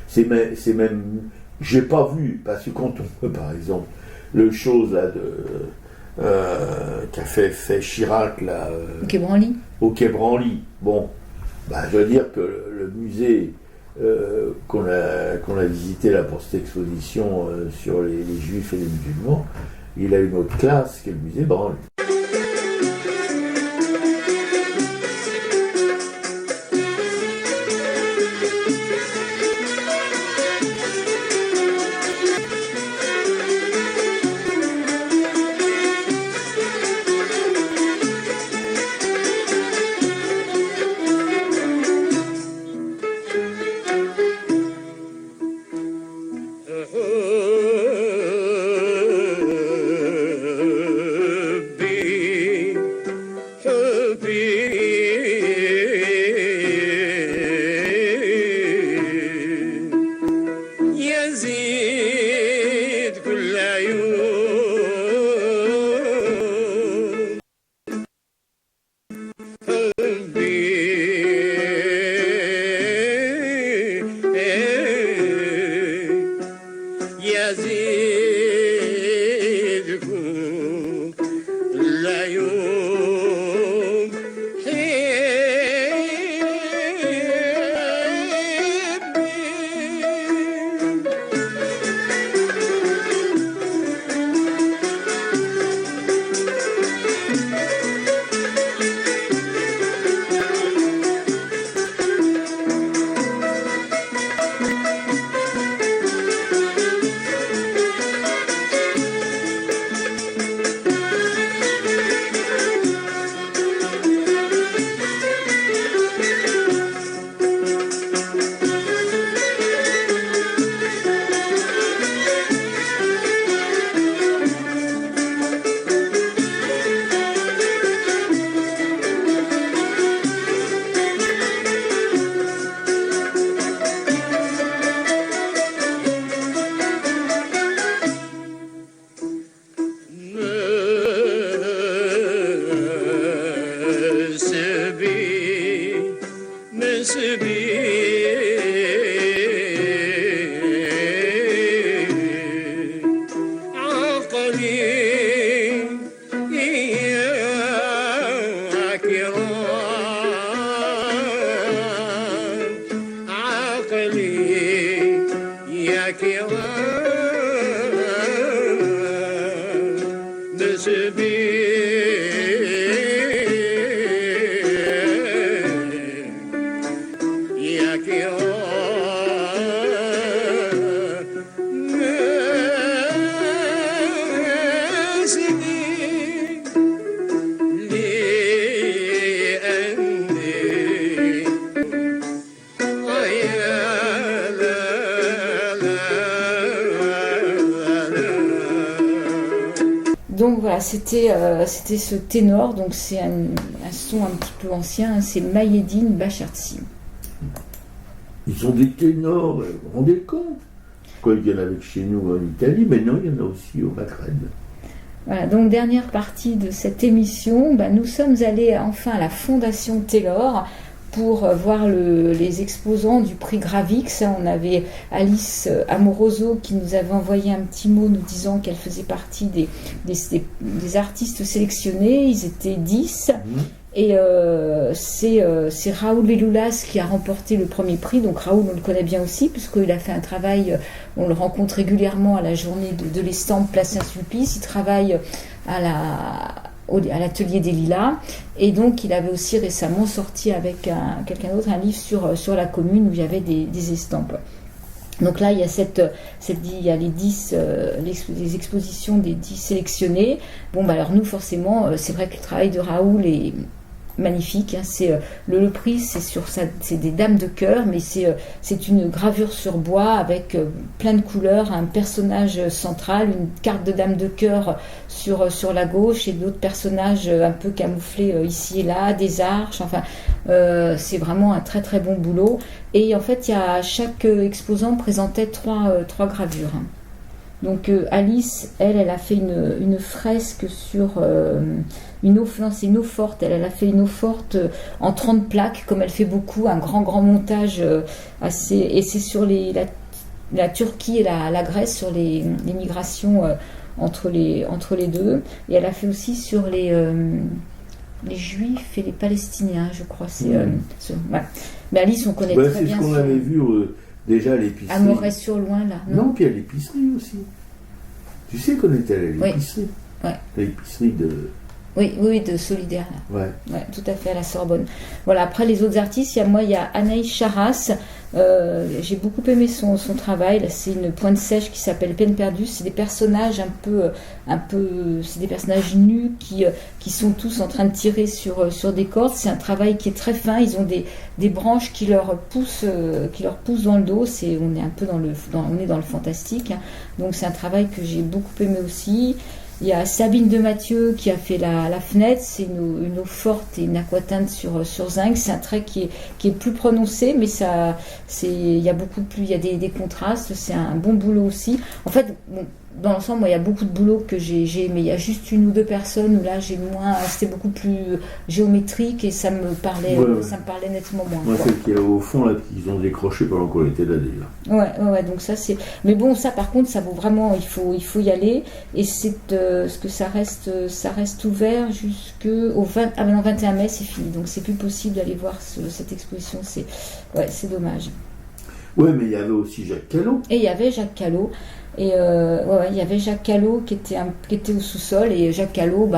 A: c'est même... J'ai pas vu, parce que quand on peut, par exemple, le chose là qu'a fait Chirac, là...
B: Au Quai Branly.
A: Au Quai Branly. Bon, bah, je veux dire que le musée qu'on a visité là pour cette exposition sur les Juifs et les musulmans, il a une autre classe que le musée Branly.
B: c'était ce ténor, donc c'est un son un petit peu ancien, c'est Maïeddine Bachartsi.
A: Ils ont des ténors, vous vous rendez compte? Quoi, il y en avait que chez nous en Italie, mais non, il y en a aussi au Maghreb.
B: Voilà, donc dernière partie de cette émission, nous sommes allés enfin à la Fondation Taylor pour voir les exposants du prix Gravix. On avait Alice Amoroso qui nous avait envoyé un petit mot nous disant qu'elle faisait partie des artistes sélectionnés. Ils étaient 10. Et c'est Raoul Veloulas qui a remporté le premier prix. Donc Raoul, on le connaît bien aussi, puisqu'il a fait un travail, on le rencontre régulièrement à la journée de l'estampe Place Saint-Sulpice. Il travaille à l'atelier des Lilas. Et donc il avait aussi récemment sorti avec quelqu'un d'autre un livre sur la commune où il y avait des estampes. Donc là, il y a les expositions des 10 sélectionnés. Alors nous, forcément, c'est vrai que le travail de Raoul est magnifique. C'est le prix, c'est des dames de cœur, mais c'est une gravure sur bois avec plein de couleurs, un personnage central, une carte de dame de cœur sur la gauche et d'autres personnages un peu camouflés ici et là, des arches. Enfin, c'est vraiment un très très bon boulot. Et en fait, chaque exposant présentait trois gravures. Donc Alice, elle a fait une fresque sur une eau forte. Elle a fait une eau forte en 30 plaques, comme elle fait beaucoup, un grand montage assez. Et c'est sur la Turquie et la Grèce, sur les migrations entre les deux. Et elle a fait aussi sur les Juifs et les Palestiniens, je crois. Ouais. Mais Alice, on connaît très bien.
A: C'est ce qu'on avait vu déjà à l'épicerie.
B: À Moret-sur-Loing, là.
A: Non, puis à l'épicerie aussi. Tu sais qu'on était allé à l'épicerie.
B: Oui. Ouais.
A: L'épicerie de...
B: Oui, de Solidaire, là. Ouais, tout à fait, à la Sorbonne. Voilà, après les autres artistes, il y a Anaïs Charras. J'ai beaucoup aimé son travail. Là, c'est une pointe sèche qui s'appelle Peine perdue. C'est des personnages un peu c'est des personnages nus qui sont tous en train de tirer sur des cordes. C'est un travail qui est très fin. Ils ont des branches qui leur poussent dans le dos. On est un peu dans le fantastique. Hein. Donc c'est un travail que j'ai beaucoup aimé aussi. Il y a Sabine de Mathieu qui a fait la fenêtre, c'est une eau forte et une aquatinte sur zinc. C'est un trait qui est plus prononcé, mais il y a beaucoup plus, il y a des contrastes. C'est un bon boulot aussi. En fait, dans l'ensemble, moi, il y a beaucoup de boulot que j'ai aimé. Il y a juste une ou deux personnes où là, c'était beaucoup plus géométrique et ça me parlait nettement moins.
A: Moi, c'est qu'il y a au fond là qu'ils ont décroché pendant qu'on était là déjà.
B: Ouais. Donc ça c'est. Mais bon, ça par contre, ça vaut vraiment. Il faut y aller. Et c'est ce que ça reste ouvert jusqu'au 21 mai, c'est fini. Donc c'est plus possible d'aller voir cette exposition. C'est dommage.
A: Ouais, mais il y avait aussi Jacques Callot.
B: Et il y avait Jacques Callot. Et il y avait Jacques Callot qui était au sous-sol, et Jacques Callot,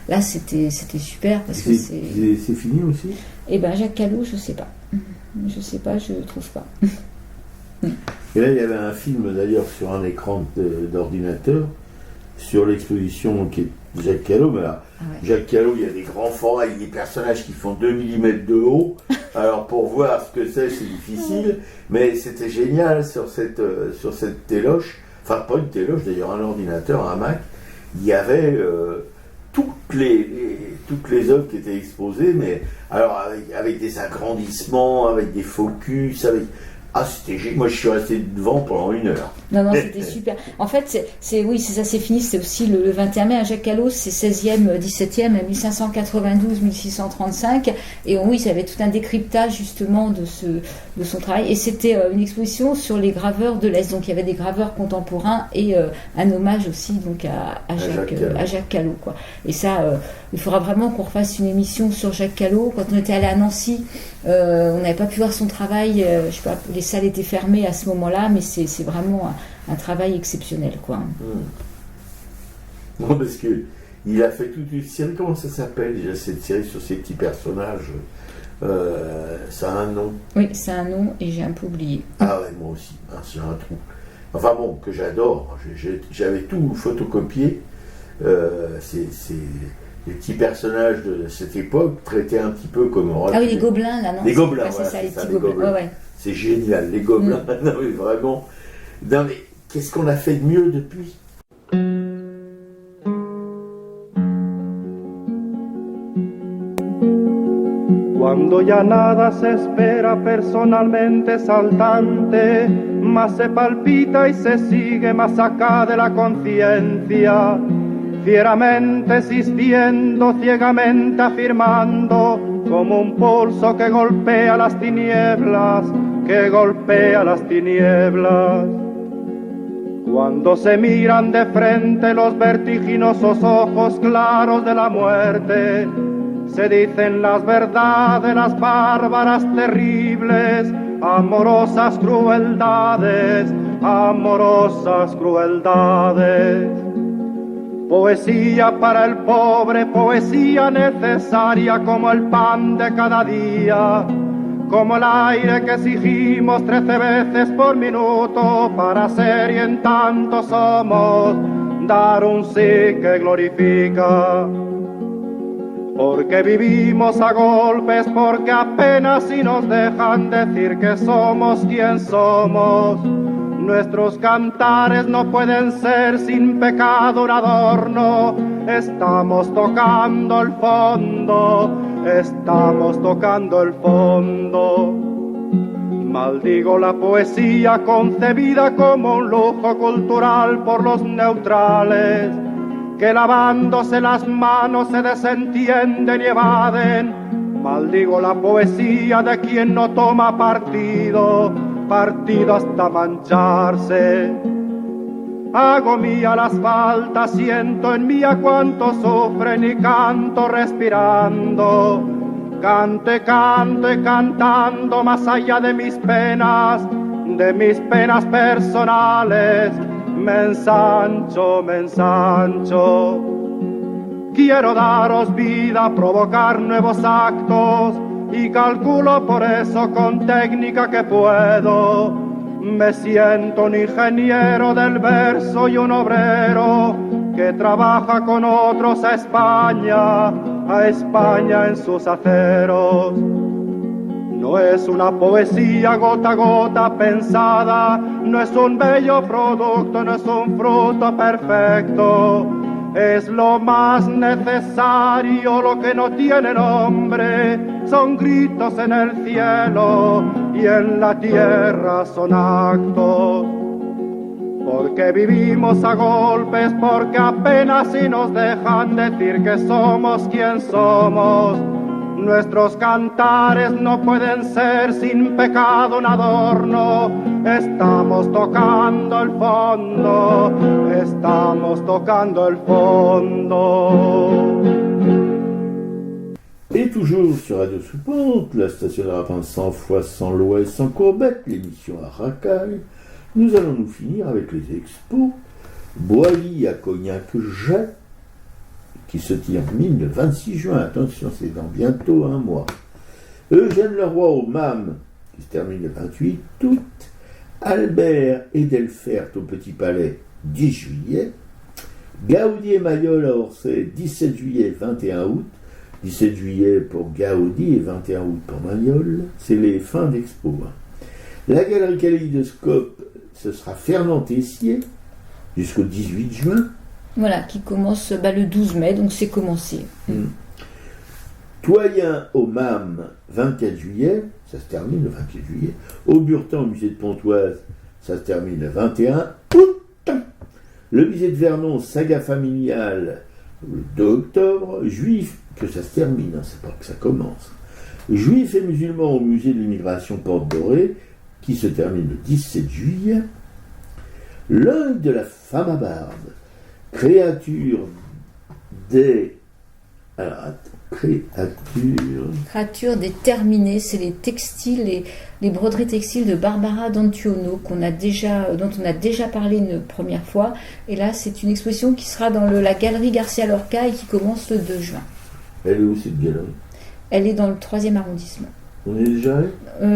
B: là c'était super parce que
A: c'est fini aussi.
B: Et Jacques Callot, je sais pas, je trouve pas.
A: Et là il y avait un film d'ailleurs sur un écran d'ordinateur sur l'exposition qui est Jacques Callot, mais là, Jacques Callot, il y a des grands formats, il y a des personnages qui font 2 mm de haut. Alors pour voir ce que c'est difficile, mais c'était génial sur cette téloche. Enfin, pas une téloche, d'ailleurs, un ordinateur, un Mac, il y avait toutes les œuvres qui étaient exposées, mais alors avec des agrandissements, avec des focus, c'était génial. Moi, je suis resté devant pendant 1 heure.
B: Non, c'était super. En fait, c'est fini. C'est aussi le 21 mai. Jacques Callot, c'est 16e, 17e, 1592-1635. Et oui, il y avait tout un décryptage, justement, de son travail. Et c'était une exposition sur les graveurs de l'Est. Donc, il y avait des graveurs contemporains et un hommage aussi donc, à Jacques Callot, quoi. Et ça, il faudra vraiment qu'on refasse une émission sur Jacques Callot. Quand on était allé à Nancy, on n'avait pas pu voir son travail. Je sais pas, les salles étaient fermées à ce moment-là, mais c'est vraiment un travail exceptionnel, quoi.
A: Non, parce que il a fait toute une série. Comment ça s'appelle déjà cette série sur ces petits personnages? Ça a un nom.
B: Oui, c'est un nom et j'ai un peu oublié.
A: Ah ouais, moi aussi. C'est un trou. Enfin bon, que j'adore. J'avais tout photocopié. C'est les petits personnages de cette époque traités un petit peu comme...
B: Ah oui, les gobelins, là, non?
A: Les gobelins,
B: c'est ça, les petits
A: gobelins.
B: gobelins. Ouais.
A: C'est génial, les gobelins. Non, mais vraiment. Non, mais qu'est-ce qu'on a fait de mieux depuis?
E: Cuando ya nada se espera personalmente saltante, más se palpita y se sigue más acá de la conciencia, fieramente existiendo, ciegamente afirmando, como un pulso que golpea las tinieblas, que golpea las tinieblas. Cuando se miran de frente los vertiginosos ojos claros de la muerte, se dicen las verdades, las bárbaras, terribles, amorosas crueldades, amorosas crueldades. Poesía para el pobre, poesía necesaria como el pan de cada día, como el aire que exigimos 13 veces por minuto para ser y en tanto somos, dar un sí que glorifica. Porque vivimos a golpes, porque apenas si nos dejan decir que somos quien somos. Nuestros cantares no pueden ser sin pecado un adorno. Estamos tocando el fondo, estamos tocando el fondo. Maldigo la poesía concebida como un lujo cultural por los neutrales, que lavándose las manos se desentienden y evaden. Maldigo la poesía de quien no toma partido, partido hasta mancharse. Hago mía las faltas, siento en mí a cuanto sufren y canto respirando. Cante, canto y cantando más allá de mis penas personales. Me ensancho, me ensancho. Quiero daros vida, provocar nuevos actos y calculo por eso con técnica que puedo. Me siento un ingeniero del verso y un obrero que trabaja con otros a España en sus aceros. No es una poesía gota a gota pensada, no es un bello producto, no es un fruto perfecto. Es lo más necesario, lo que no tiene nombre, son gritos en el cielo y en la tierra son actos. Porque vivimos a golpes, porque apenas si nos dejan decir que somos quien somos. Nuestros cantares no pueden ser sin pecado un adorno. Estamos tocando el fondo, estamos tocando el fondo.
A: Et toujours sur Radio Sous-Pente, la station de rap sans foi, sans loi et sans courbette, l'émission à racaille, nous allons nous finir avec les expos Boilly à Cognac-Jet, qui se termine le 26 juin, attention, c'est dans bientôt un mois. Eugène Leroy au MAM, qui se termine le 28 août. Albert Edelfert au Petit Palais, 10 juillet. Gaudi et Mayol à Orsay, 17 juillet, 21 août. 17 juillet pour Gaudi et 21 août pour Mayol. C'est les fins d'expo. La galerie Kaléidoscope, ce sera Fernand Tessier, jusqu'au 18 juin.
B: Voilà, qui commence le 12 mai, donc c'est commencé.
A: Toyen au MAM, 24 juillet, ça se termine le 28 juillet. Auburtin au musée de Pontoise, ça se termine le 21 août. Le musée de Vernon, saga familiale, le 2 octobre. Juif, que ça se termine, hein, c'est pas que ça commence. Juifs et musulmans au musée de l'immigration Porte Dorée, qui se termine le 17 juillet. L'œil de la femme à barbe, créature des... Alors,
B: Créature déterminée, c'est les textiles, les broderies textiles de Barbara D'Antuono dont on a déjà parlé une première fois. Et là, c'est une exposition qui sera dans la galerie Garcia Lorca et qui commence le 2 juin.
A: Elle est où cette galerie?
B: Elle est dans le 3e arrondissement.
A: On est déjà allé?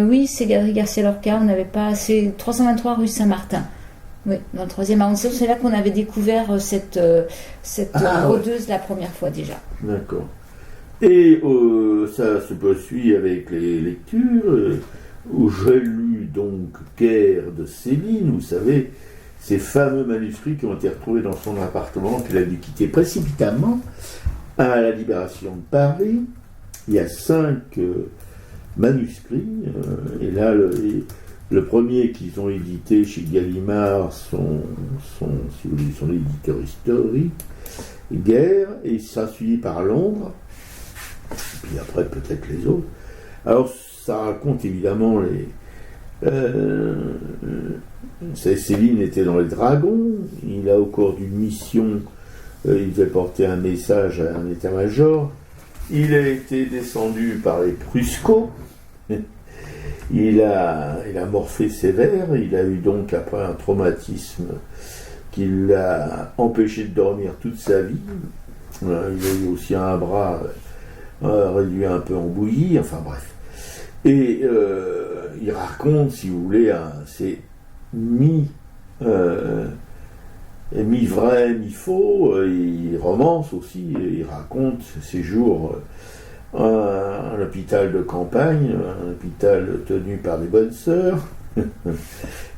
B: Oui, c'est galerie Garcia Lorca. On n'avait pas assez. 323 rue Saint-Martin. Oui, dans le 3e arrondissement. C'est là qu'on avait découvert cette brodeuse la première fois déjà.
A: D'accord. Et ça se poursuit avec les lectures, où j'ai lu donc Guerre de Céline, vous savez, ces fameux manuscrits qui ont été retrouvés dans son appartement, qu'elle a dû quitter précipitamment à la Libération de Paris. Il y a 5 manuscrits. Et là, le premier qu'ils ont édité chez Gallimard, si vous voulez, son éditeur historique, Guerre, et ça suivi par Londres, puis après peut-être les autres. Alors ça raconte évidemment Céline était dans les Dragons, il a au cours d'une mission, il devait porter un message à un état-major, il a été descendu par les Pruscos, il a morphé sévère, il a eu donc après un traumatisme qui l'a empêché de dormir toute sa vie, il a eu aussi un bras réduit un peu en bouillie, enfin bref. Et il raconte, si vous voulez, c'est mi-vrai, mi-faux, il romance aussi, il raconte ses jours à un hôpital de campagne, un hôpital tenu par des bonnes sœurs,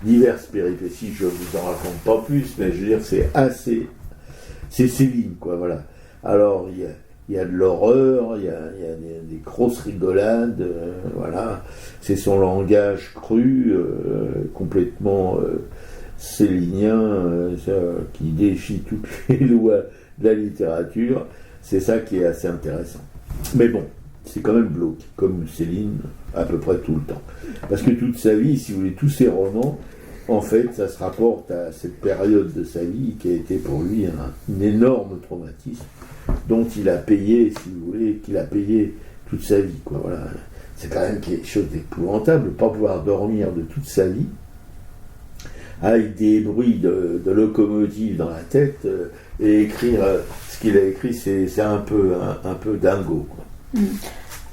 A: diverses péripéties, je ne vous en raconte pas plus, mais je veux dire, c'est Céline, quoi, voilà. Alors, il y a de l'horreur, il y a des grosses rigolades, voilà. C'est son langage cru, complètement célinien, qui défie toutes les lois de la littérature. C'est ça qui est assez intéressant. Mais bon, c'est quand même glauque, comme Céline, à peu près tout le temps. Parce que toute sa vie, si vous voulez, tous ses romans, en fait, ça se rapporte à cette période de sa vie qui a été pour lui un énorme traumatisme, dont il a payé, si vous voulez, qu'il a payé toute sa vie, quoi. Voilà. C'est quand même quelque chose d'épouvantable, de ne pas pouvoir dormir de toute sa vie, avec des bruits de locomotive dans la tête, et écrire ce qu'il a écrit, c'est un peu dingo, quoi.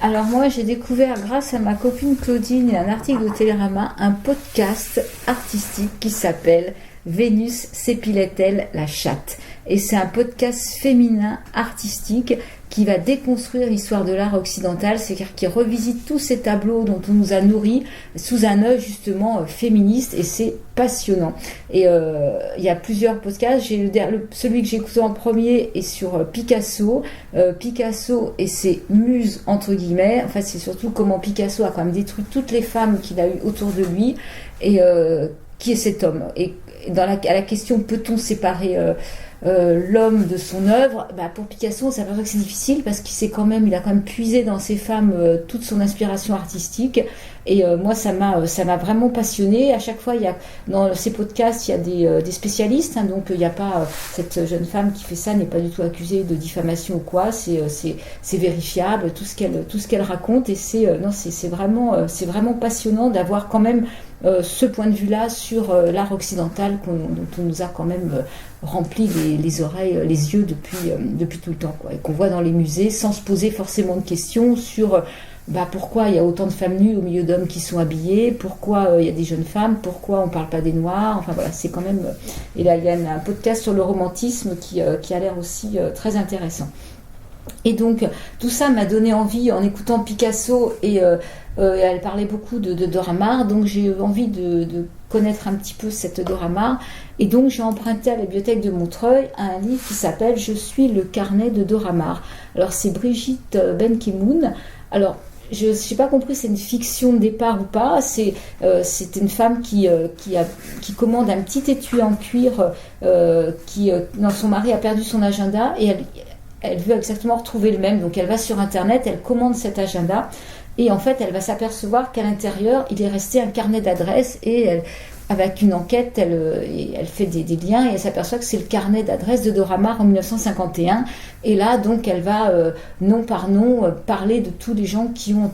B: Alors moi, j'ai découvert, grâce à ma copine Claudine et un article de Télérama, un podcast artistique qui s'appelle « Vénus s'épilait-elle la chatte ?» Et c'est un podcast féminin artistique qui va déconstruire l'histoire de l'art occidental, c'est-à-dire qui revisite tous ces tableaux dont on nous a nourris sous un œil justement féministe, et c'est passionnant. Et il y a plusieurs podcasts. Celui que j'ai écouté en premier est sur Picasso. Picasso et ses muses, entre guillemets. Enfin, c'est surtout comment Picasso a quand même détruit toutes les femmes qu'il a eues autour de lui. Et qui est cet homme? Et à la question, peut-on séparer l'homme de son œuvre, pour Picasso, on s'aperçoit que c'est difficile parce qu'il a quand même puisé dans ces femmes toute son inspiration artistique. Et moi, ça m'a vraiment passionnée. À chaque fois, dans ces podcasts, il y a des spécialistes, hein, donc il n'y a pas cette jeune femme qui fait ça n'est pas du tout accusée de diffamation ou quoi. C'est vérifiable tout ce qu'elle raconte, et c'est vraiment passionnant d'avoir quand même ce point de vue-là sur l'art occidental dont on nous a quand même rempli les oreilles, les yeux depuis tout le temps, quoi, et qu'on voit dans les musées sans se poser forcément de questions sur pourquoi il y a autant de femmes nues au milieu d'hommes qui sont habillés, pourquoi il y a des jeunes femmes, pourquoi on ne parle pas des noirs, enfin voilà, c'est quand même... Et là, il y a un podcast sur le romantisme qui a l'air aussi très intéressant. Et donc, tout ça m'a donné envie, en écoutant Picasso, et elle parlait beaucoup de Dora Maar, donc j'ai eu envie de connaître un petit peu cette Dora Maar, et donc j'ai emprunté à la bibliothèque de Montreuil un livre qui s'appelle « Je suis le carnet de Dora Maar ». Alors c'est Brigitte Benkimoun. Alors, je n'ai pas compris, c'est une fiction de départ ou pas. C'est une femme qui commande un petit étui en cuir dont son mari a perdu son agenda, et elle veut exactement retrouver le même. Donc elle va sur Internet, elle commande cet agenda, et en fait elle va s'apercevoir qu'à l'intérieur il est resté un carnet d'adresses, et avec une enquête, elle fait des liens, et elle s'aperçoit que c'est le carnet d'adresses de Dora Maar en 1951. Et là, donc, elle va, nom par nom, parler de tous les gens qui ont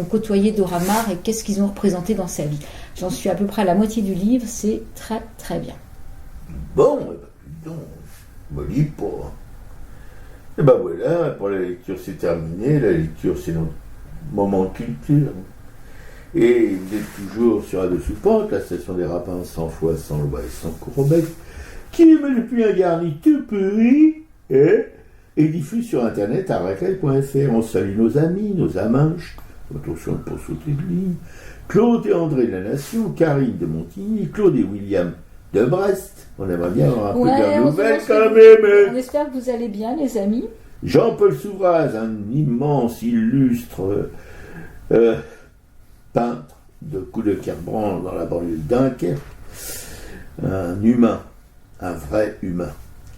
B: côtoyé Dora Maar, et qu'est-ce qu'ils ont représenté dans sa vie. J'en suis à peu près à la moitié du livre, c'est très très bien.
A: Bon, dis donc, me livre pour... Et voilà, pour la lecture c'est terminé, la lecture c'est notre moment de culture. Et vous êtes toujours sur Radio Soupente, la station des rapins sans foi, sans loi et sans courbette, qui émet depuis un garni tout pourri, et diffuse sur internet à raquel.fr. On salue nos amis, nos amanches, attention pour sauter de ligne, Claude et André de la Nation, Karine de Montigny, Claude et William de Brest. On aimerait bien avoir un peu de nouvelles quand même.
B: On espère que vous allez bien, les amis.
A: Jean-Paul Souvraz, un immense, illustre peintre de Coudekerbrand dans la banlieue de Dunkerque, un humain, un vrai humain.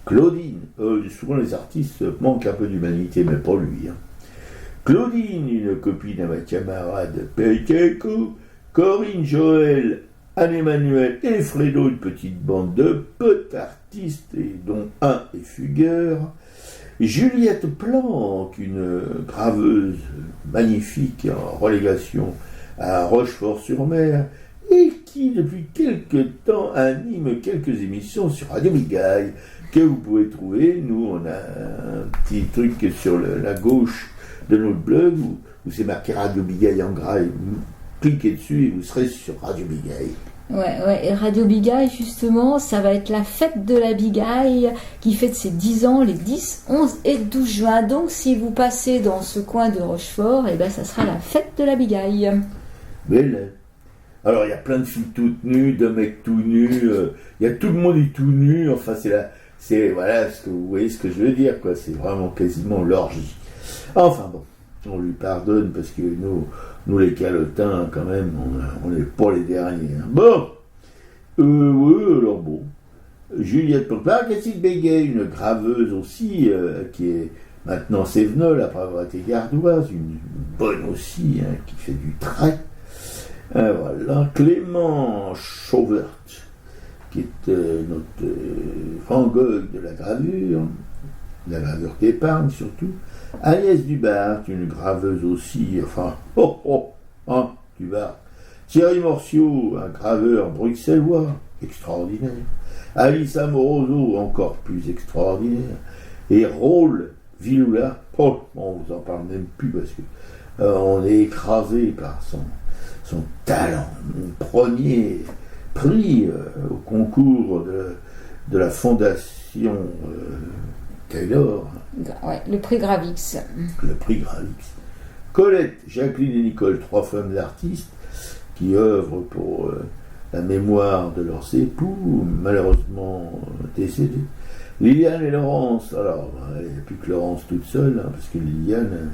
A: Claudine, souvent les artistes manquent un peu d'humanité, mais pas lui. Claudine, une copine à ma camarade Pekeco, Corinne, Joël, Anne-Emmanuel et Fredo, une petite bande de potes artistes, et dont un est fugueur. Juliette Planck, une graveuse magnifique en relégation à Rochefort-sur-Mer, et qui, depuis quelque temps, anime quelques émissions sur Radio Bigaille, que vous pouvez trouver. Nous, on a un petit truc sur la gauche de notre blog, où c'est marqué Radio Bigaille en gras, et vous cliquez dessus et vous serez sur Radio Bigaille.
B: Ouais, et Radio Bigaille, justement, ça va être la fête de la Bigaille qui fête ses 10 ans les 10, 11 et 12 juin. Donc, si vous passez dans ce coin de Rochefort, eh ben, ça sera la fête de la Bigaille.
A: Belle. Alors, il y a plein de filles toutes nues, de mecs tout nus, il y a tout le monde est tout nu, enfin, voilà, vous voyez ce que je veux dire, quoi. C'est vraiment quasiment l'orgie. Enfin bon, on lui pardonne parce que nous les calotins, quand même, on n'est pas les derniers. Bon, oui, alors bon. Juliette Planck, Cassine Béguet, une graveuse aussi, qui est maintenant sévenole après avoir été gardoise, une bonne aussi, qui fait du trait. Voilà, Clément Chauvert, qui est notre Van Gogh de la gravure d'épargne surtout. Agnès Dubart, une graveuse aussi, Dubart. Thierry Morciot, un graveur bruxellois, extraordinaire. Alice Amoroso, encore plus extraordinaire. Et Raoul Villoula, on vous en parle même plus parce que on est écrasé par son talent. Premier prix au concours de la fondation Taylor.
B: Ouais, le prix Gravix.
A: Le prix Gravix. Colette, Jacqueline et Nicole, 3 femmes d'artistes qui œuvrent pour la mémoire de leurs époux, malheureusement décédés. Liliane et Laurence, alors, il n'y a plus que Laurence toute seule, parce que Liliane,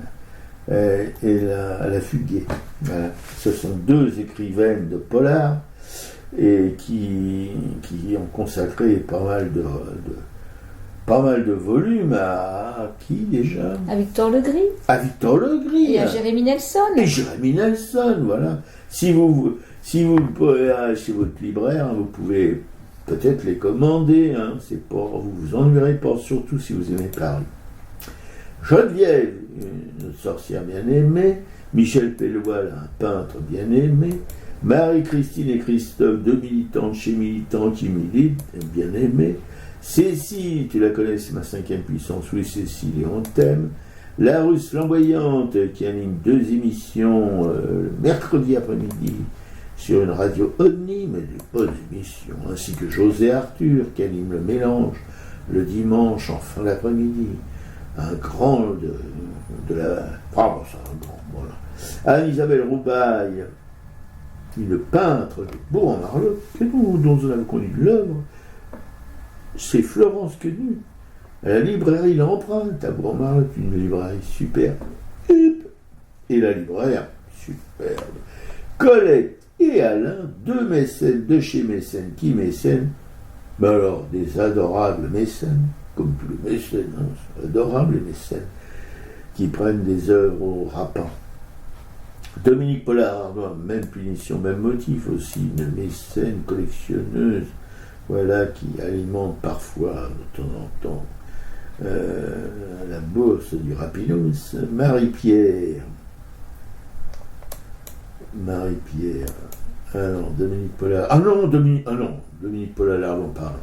A: elle a fugué. Voilà. Ce sont 2 écrivaines de polar et qui ont consacré pas mal de volumes à qui déjà ?
B: À Victor Legris.
A: À Victor Legris.
B: Et à Jérémy Nelson.
A: Et Jérémy Nelson, voilà. Si vous pouvez aller chez votre libraire, vous pouvez peut-être les commander. Vous vous ennuierez pas, surtout si vous aimez Paris. Geneviève, une sorcière bien aimée. Michel Pelloual, un peintre bien aimé. Marie-Christine et Christophe, 2 militantes chez Militants qui militent, bien aimés. Cécile, tu la connais, c'est ma 5e puissance, oui Cécile, et on t'aime. La Russe flamboyante, qui anime 2 émissions le mercredi après-midi sur une radio omni, mais des bonnes émissions, ainsi que José Arthur, qui anime le mélange le dimanche en fin d'après-midi. Un grand de la... Pardon, c'est un grand, voilà. Anne-Isabelle Roubaille, une peintre de Bourg-en-Marlotte, dont on avait connu l'œuvre, c'est Florence Quenu, à la librairie L'Empreinte à Bourg-en-Marlotte, une librairie superbe. Et la libraire, superbe. Colette et Alain, 2 mécènes de chez Mécène qui mécènent, mais alors des adorables mécènes, comme tous les mécènes, c'est adorables les mécènes, qui prennent des œuvres au rapin. Dominique Pollard, même punition, même motif aussi, une mécène collectionneuse, voilà, qui alimente parfois, de temps en temps, la bourse du Rapinos. Marie-Pierre, Dominique Pollard, Dominique Pollard, pardon,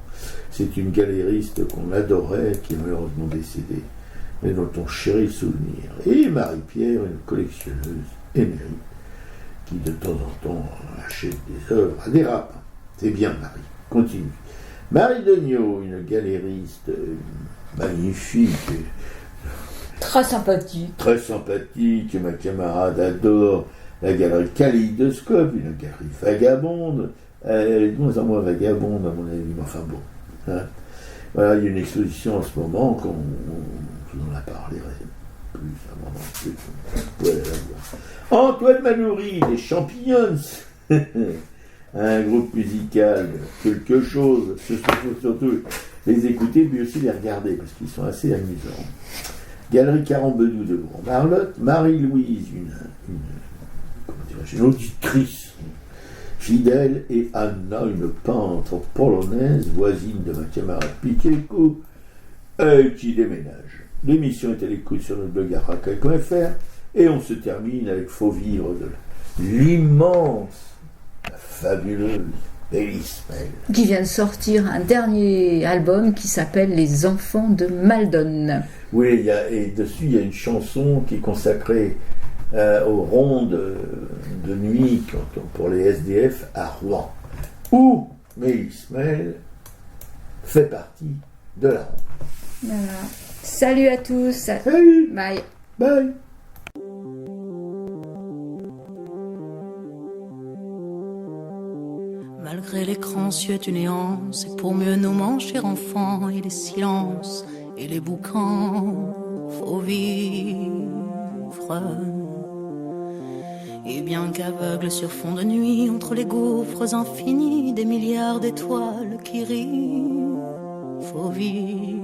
A: c'est une galériste qu'on adorait, qui est malheureusement décédée, mais dont on chérit le souvenir. Et Marie-Pierre, une collectionneuse émérite, qui de temps en temps achète des œuvres à des rapins. C'est bien, Marie. Continue. Marie Degnaud, une galériste magnifique.
B: Très sympathique.
A: Très sympathique. Ma camarade adore la galerie Kaléidoscope, une galerie vagabonde. Elle est de moins en moins vagabonde, à mon avis, mais enfin bon. Voilà, il y a une exposition en ce moment, je vous en ai parlé plus, ça m'en manque plus. Ouais, là. Antoine Manoury, les Champignons. Un groupe musical, quelque chose, surtout les écouter, mais aussi les regarder, parce qu'ils sont assez amusants. Galerie Carambedou de Grand-Marlotte, Marie-Louise, une auditrice fidèle, et Anna, une peintre polonaise, voisine de ma camarade Piqueco, qui déménage. L'émission est à l'écoute sur notre blog araka.fr, et on se termine avec Faut vivre de l'immense, la fabuleuse Bélis Mel,
B: qui vient de sortir un dernier album qui s'appelle Les Enfants de Maldon.
A: Oui, et dessus il y a une chanson qui est consacrée aux rondes de nuit pour les SDF à Rouen, où Bélis Mel fait partie de la ronde.
B: Voilà. Salut à tous.
A: Salut.
B: Bye.
A: Bye.
F: Malgré l'écran cieux du néant, c'est pour mieux nous manger enfants, et les silences et les boucans, faut vivre. Et bien qu'aveugle sur fond de nuit, entre les gouffres infinis, des milliards d'étoiles qui rient, faut vivre.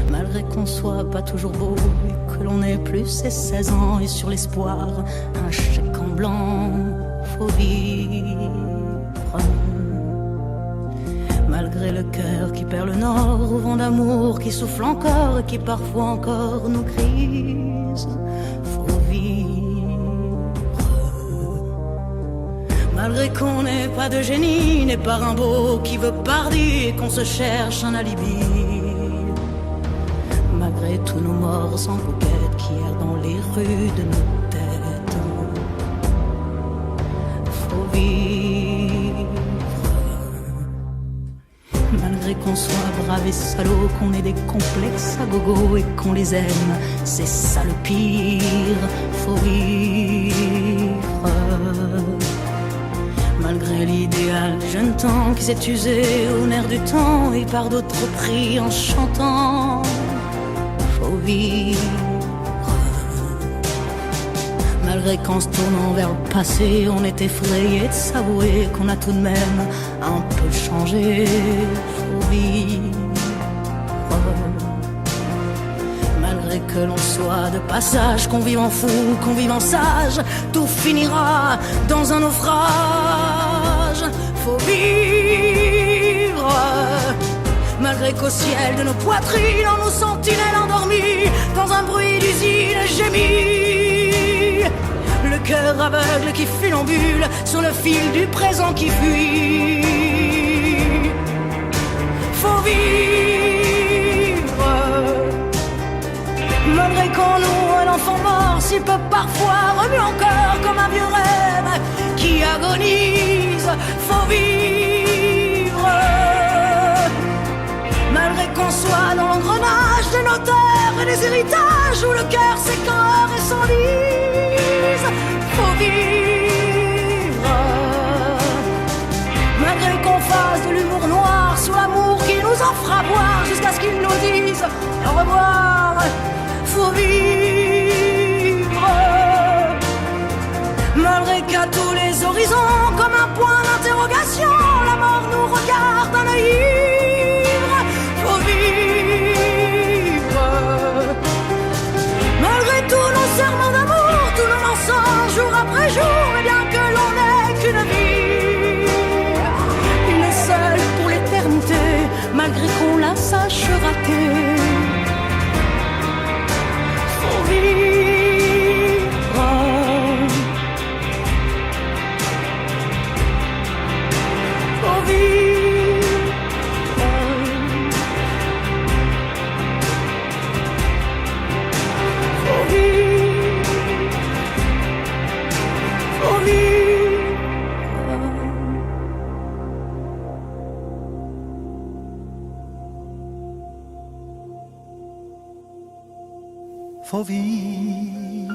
F: Malgré qu'on soit pas toujours beau, et que l'on ait plus ses 16 ans, et sur l'espoir, un chèque en blanc, faut vivre. Malgré le cœur qui perd le nord, au vent d'amour qui souffle encore, et qui parfois encore nous grise, faut vivre. Malgré qu'on n'ait pas de génie, n'est pas Rimbaud qui veut parler, et qu'on se cherche un alibi. Malgré tous nos morts sans coquette qui errent dans les rues de nos têtes, faut vivre. Malgré qu'on soit brave et salaud, qu'on ait des complexes à gogo et qu'on les aime, c'est ça le pire, faut vivre. Malgré l'idéal du jeune temps qui s'est usé au nerf du temps et par d'autres pris en chantant, faut vivre. Malgré qu'en se tournant vers le passé, on est effrayé de s'avouer qu'on a tout de même un peu changé, faut vivre. Malgré que l'on soit de passage, qu'on vive en fou, qu'on vive en sage, tout finira dans un naufrage, faut vivre. Malgré qu'au ciel de nos poitrines, en nos sentinelles endormies, dans un bruit d'usine gémit, le cœur aveugle qui funambule sur le fil du présent qui fuit, faut vivre. Malgré qu'en nous un enfant mort s'il peut parfois remue encore comme un vieux rêve qui agonise, faut vivre. Malgré qu'on soit dans l'engrenage des notaires et des héritages, où le cœur s'écore et s'enlise, faut vivre. Malgré qu'on fasse de l'humour noir sous l'amour qui nous en fera boire, jusqu'à ce qu'ils nous disent au revoir, faut vivre. Malgré qu'à tous les horizons, comme un point d'interrogation, la mort nous regarde d'un œil ivre, faut vivre. Malgré tous nos serments d'amour, tous nos mensonges jour après jour, mais bien que l'on n'ait qu'une vie, une seule pour l'éternité, malgré qu'on la sache rater, faut vivre. Faut vivre. Faut vivre. Faut vivre.
G: Faut vivre.